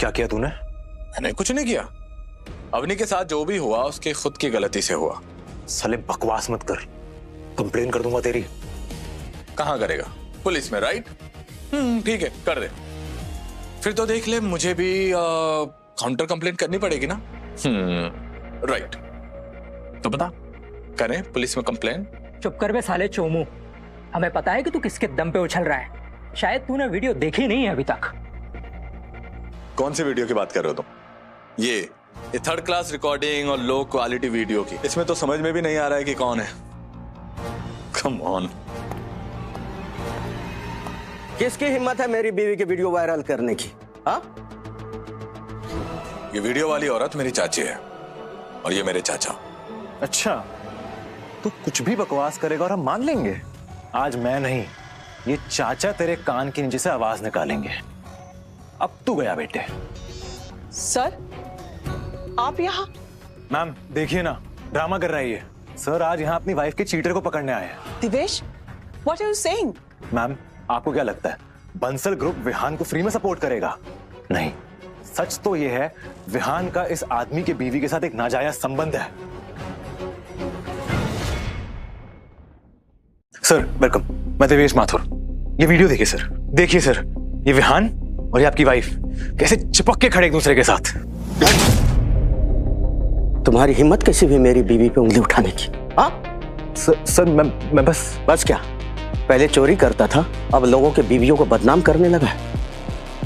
क्या किया तूने? मैंने कुछ नहीं किया। अवनी के साथ जो भी हुआ उसके खुद की गलती से हुआ। साले बकवास मत कर, कंप्लेन कर दूंगा तेरी। कहाँ करेगा? पुलिस में, राइट? ठीक है, कर दे। फिर तो देख ले, मुझे भी काउंटर कंप्लेंट करनी पड़ेगी ना। राइट, तो बता, करें पुलिस में कंप्लेन? चुप कर बे साले चोमू, हमें पता है कि तू किसके दम पे उछल रहा है। शायद तूने वीडियो देखी नहीं है अभी तक। कौन सी वीडियो की बात कर रहे हो तुम? ये थर्ड क्लास रिकॉर्डिंग और लो क्वालिटी वीडियो की। इसमें तो समझ में भी नहीं आ रहा है कि कौन है। Come on. किसकी हिम्मत है मेरी बीवी की वीडियो वायरल करने की? हाँ? ये वीडियो वाली औरत मेरी चाची है और ये मेरे चाचा। अच्छा, तू कुछ भी बकवास करेगा और हम मान लेंगे? आज मैं नहीं, ये चाचा तेरे कान के नीचे से आवाज निकालेंगे। अब तू गया बेटे। सर, आप यहाँ? मैम देखिए ना, ड्रामा कर रहा है ये। सर आज यहाँ अपनी वाइफ के चीटर को पकड़ने आए हैं। Divesh, what are you saying? Ma'am आपको क्या लगता है बंसल ग्रुप विहान को फ्री में सपोर्ट करेगा? नहीं, सच तो ये है विहान का इस आदमी के बीवी के साथ एक नाजायज संबंध है। सर वेलकम, मैं देवेश माथुर। ये वीडियो देखिए सर, देखिए सर, ये विहान और ये आपकी वाइफ कैसे चिपक के खड़े एक दूसरे के साथ। तुम्हारी हिम्मत कैसी भी मेरी बीवी पे उंगली उठाने की? हाँ सर मैं बस क्या, पहले चोरी करता था, अब लोगों के बीवियों को बदनाम करने लगा है।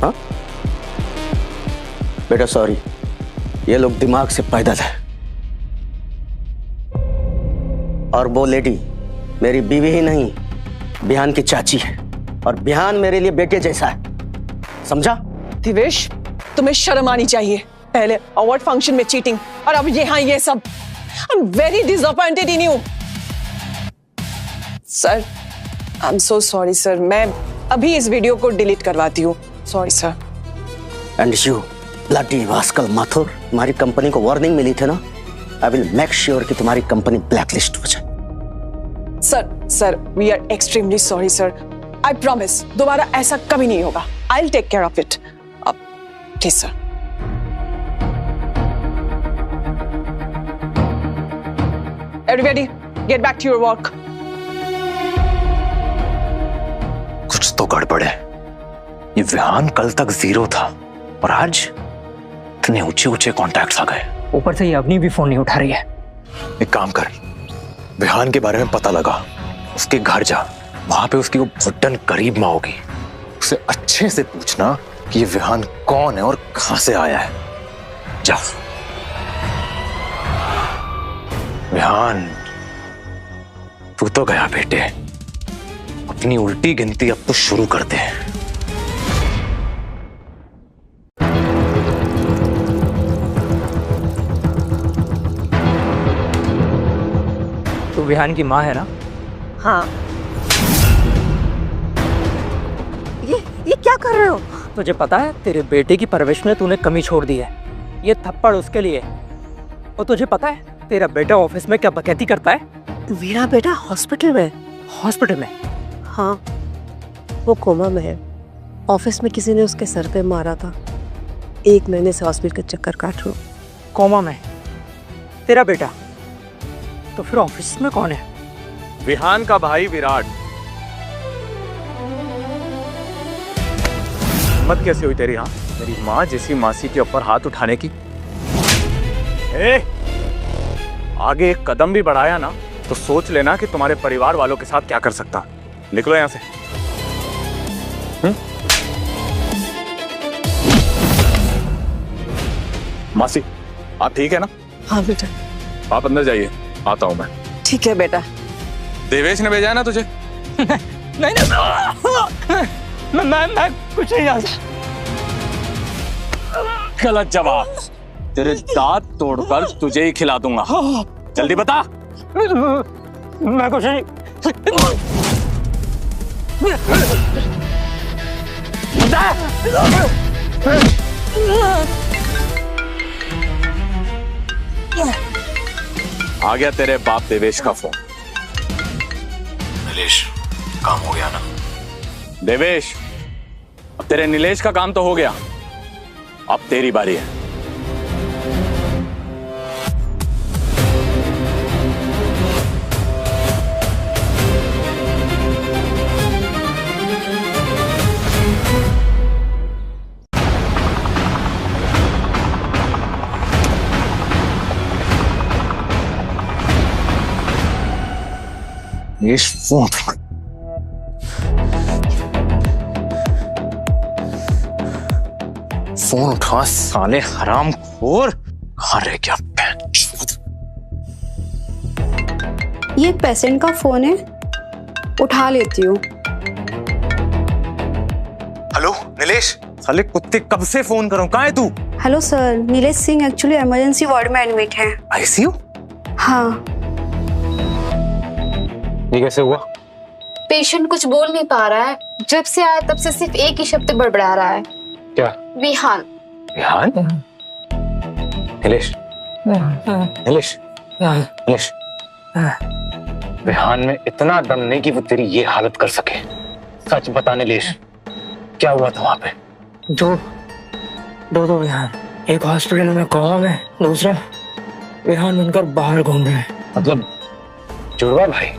हाँ बेटा सॉरी, ये लोग दिमाग से पैदल है। और वो लेडी मेरी बीवी ही नहीं, बिहान की चाची है, और बिहान मेरे लिए बेटे जैसा है, समझा? दिवेश, तुम्हें शर्म आनी चाहिए। पहले अवार्ड फंक्शन में चीटिंग और अब यहाँ ये सब। I am very disappointed in you. Sir, I am so sorry sir, मैं अभी इस वीडियो को डिलीट करवाती हूँ। Sorry sir. And you bloody rascal Mathur, तुम्हारी कंपनी को वार्निंग मिली थी ना, आई विल मेक श्योर कि तुम्हारी कंपनी ब्लैकलिस्ट हो जाए। Sir, we are extremely sorry sir. I promise दोबारा ऐसा कभी नहीं होगा। I will take care of it. Please sir. Everybody, get back to your work. कुछ तो गड़बड़ है। ये विहान कल तक 0 था और आज इतने ऊंचे ऊंचे कॉन्टैक्ट्स आ गए। ऊपर से ये अवनी भी फोन नहीं उठा रही है। एक काम कर, विहान के बारे में पता लगा, उसके घर जा, वहां पे उसकी वो भुट्टन करीब माँ होगी, उसे अच्छे से पूछना कि ये विहान कौन है और कहां से आया है। जा। विहान, तू तो गया बेटे, अपनी उल्टी गिनती अब तो शुरू करते हैं। तू विहान की माँ है ना? हाँ। ये क्या कर रहे हो? तुझे पता है तेरे बेटे की परवरिश में तूने कमी छोड़ दी है। ये थप्पड़ उसके लिए। और तुझे पता है तेरा बेटा ऑफिस में क्या बकैती करता है? मेरा बेटा हॉस्पिटल में? हॉस्पिटल में? हाँ, वो कोमा में है। ऑफिस में किसी ने उसके सर पे मारा था। 1 महीने से हॉस्पिटल के चक्कर काट रहा हूँ। कोमा में? तेरा बेटा? तो फिर ऑफिस में कौन है? विहान का भाई विराट। हिम्मत कैसे हुई तेरी? हाँ, मेरी माँ जैसी मासी के ऊपर हाथ उठाने की। आगे एक कदम भी बढ़ाया ना तो सोच लेना कि तुम्हारे परिवार वालों के साथ क्या कर सकता। निकलो यहां से। मासी, आप ठीक है ना? हाँ बेटा। आप अंदर जाइए, आता हूं मैं। ठीक है बेटा। देवेश ने भेजा है ना तुझे? नहीं मैं कुछ नहीं जानता। गलत जवाब। तेरे दांत तोड़कर तुझे ही खिला दूंगा। जल्दी बता। मैं कुछ नहीं। आ गया तेरे बाप देवेश का फोन। नीलेश, काम हो गया ना? देवेश, अब तेरे नीलेश का काम तो हो गया, अब तेरी बारी है। नीलेश, फोन उठा साले हरामखोर। कहाँ रह गया? ये पेशेंट का फोन है, उठा लेती हूँ। हेलो नीलेश, साले कुत्ते, कब से फोन कर रहा हूँ, कहाँ है तू? Hello sir, Nilesh Singh actually emergency ward में एडमिट है। आईसीयू? हाँ। ये कैसे हुआ? पेशेंट कुछ बोल नहीं पा रहा है। जब से आया तब से सिर्फ एक ही शब्द बड़बड़ा रहा है। क्या? विहान। विहान? नीलेश, नीलेश, नीलेश, विहान में इतना दम नहीं कि वो तेरी ये हालत कर सके। सच बता नीलेश, क्या हुआ था वहां पे? दो विहान, एक हॉस्पिटल में कोमा में, दूसरा विहान बनकर बाहर घूम रहे हैं। मतलब जुड़वा भाई?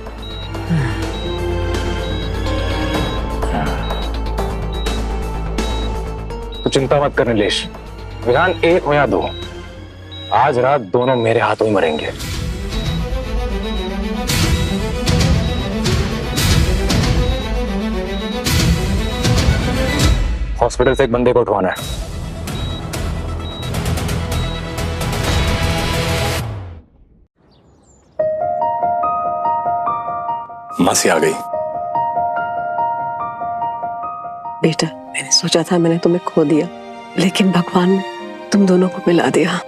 तो चिंता मत कर नीलेश, विहान 1 हो या 2, आज रात दोनों मेरे हाथों में मरेंगे। हॉस्पिटल से एक बंदे को उठवाना है। मासी आ गई। बेटा, मैंने सोचा था मैंने तुम्हें खो दिया, लेकिन भगवान ने तुम दोनों को मिला दिया।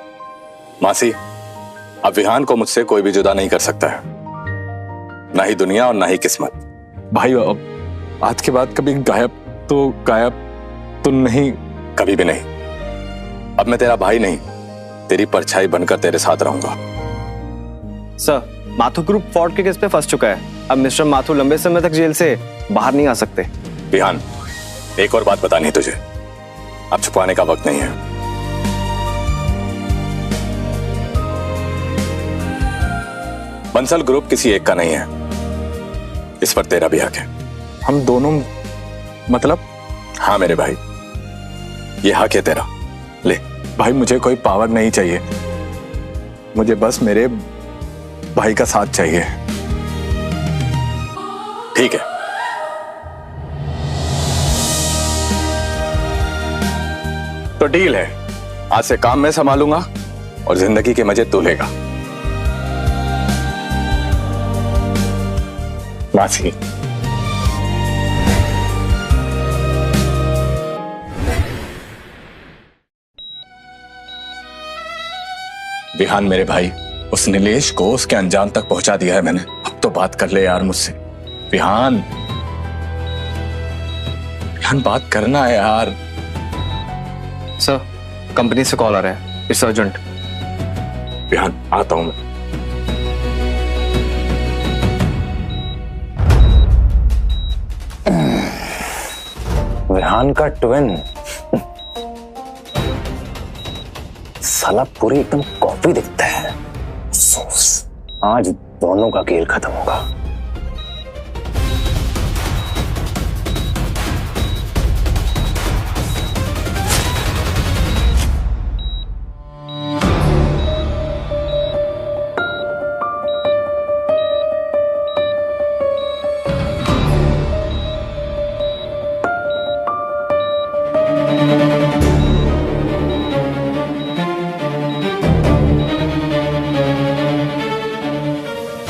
मासी, अब विहान को मुझसे कोई भी जुदा नहीं कर सकता है, ना ही दुनिया और ना ही किस्मत। भाई, अब आज के बाद कभी गायब तो नहीं, कभी भी नहीं। अब मैं तेरा भाई नहीं, तेरी परछाई बनकर तेरे साथ रहूंगा। सर, माथुर ग्रुप फ्रॉड के केस पे फंस चुका है। अब मिस्टर माथुर लंबे समय तक जेल से बाहर नहीं आ सकते। विहान, एक और बात बतानी है तुझे, अब छुपाने का वक्त नहीं है। बंसल ग्रुप किसी एक का नहीं है, इस पर तेरा भी हक है। हम दोनों, मतलब हाँ मेरे भाई, ये हक है तेरा। ले भाई, मुझे कोई पावर नहीं चाहिए, मुझे बस मेरे भाई का साथ चाहिए। ठीक है, तो डील है, आज से काम मैं संभालूंगा और जिंदगी के मजे तू लेगा। मासी, विहान मेरे भाई, उस नीलेश को उसके अंजाम तक पहुंचा दिया है मैंने। अब तो बात कर ले यार मुझसे। विहान, विहान बात करना है यार। सर, कंपनी से कॉल आ रहा है, इट्स अर्जेंट। विहान, आता हूं मैं। विहान का ट्विन साला पूरी एकदम कॉपी दिखता है। अफसोस, आज दोनों का खेल खत्म होगा।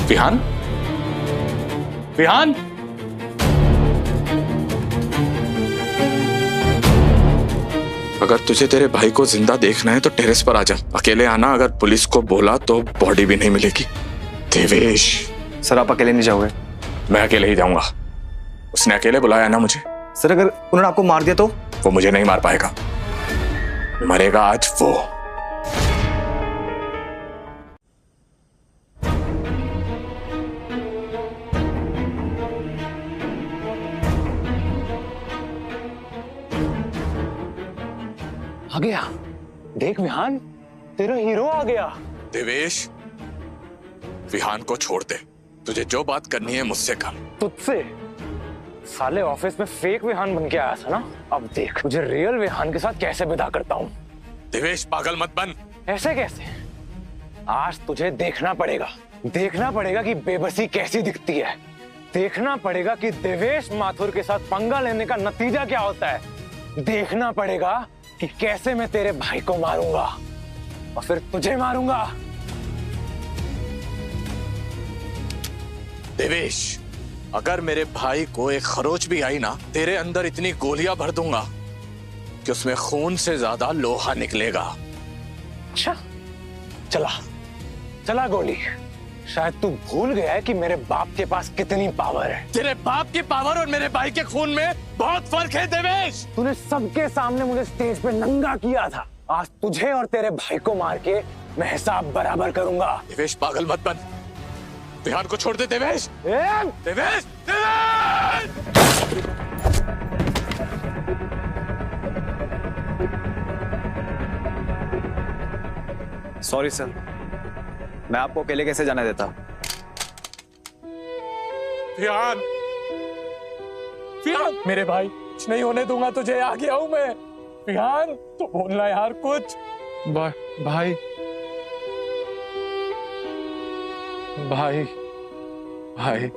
विहान, विहान, अगर तुझे तेरे भाई को जिंदा देखना है तो टेरेस पर आ जा। अकेले आना, अगर पुलिस को बोला तो बॉडी भी नहीं मिलेगी। देवेश। सर, आप अकेले नहीं जाओगे? मैं अकेले ही जाऊंगा, उसने अकेले बुलाया ना मुझे। सर, अगर उन्होंने आपको मार दिया तो? वो मुझे नहीं मार पाएगा, मरेगा आज वो। आ गया, देख विहान, तेरा हीरो आ गया। देवेश, विहान को छोड़ दे, तुझे जो बात करनी है मुझसे कर। तुझसे? साले ऑफिस में फेक विहान बन के आया था ना, अब देख तुझे रियल विहान के साथ कैसे विदा करता हूँ। देवेश, पागल मत बन। ऐसे कैसे? आज तुझे देखना पड़ेगा, देखना पड़ेगा कि बेबसी कैसी दिखती है। देखना पड़ेगा कि देवेश माथुर के साथ पंगा लेने का नतीजा क्या होता है। देखना पड़ेगा कि कैसे मैं तेरे भाई को मारूंगा और फिर तुझे मारूंगा। देवेश, अगर मेरे भाई को एक खरोच भी आई ना, तेरे अंदर इतनी गोलियां भर दूंगा कि उसमें खून से ज्यादा लोहा निकलेगा। अच्छा, चला चला गोली। शायद तू भूल गया है कि मेरे बाप के पास कितनी पावर है। तेरे बाप की पावर और मेरे भाई के खून में बहुत फर्क है देवेश। तूने सबके सामने मुझे स्टेज पे नंगा किया था, आज तुझे और तेरे भाई को मार के मैं हिसाब बराबर करूंगा। देवेश, पागल मत बन, विहान को छोड़ दे। देवेश, देवेश, देवेश! सॉरी सर, मैं आपको अकेले कैसे जाने देता। विहान, विहान, मेरे भाई, कुछ नहीं होने दूंगा तुझे, आ गया हूं मैं। विहान, तो बोलना यार कुछ। भाई, भाई, भाई,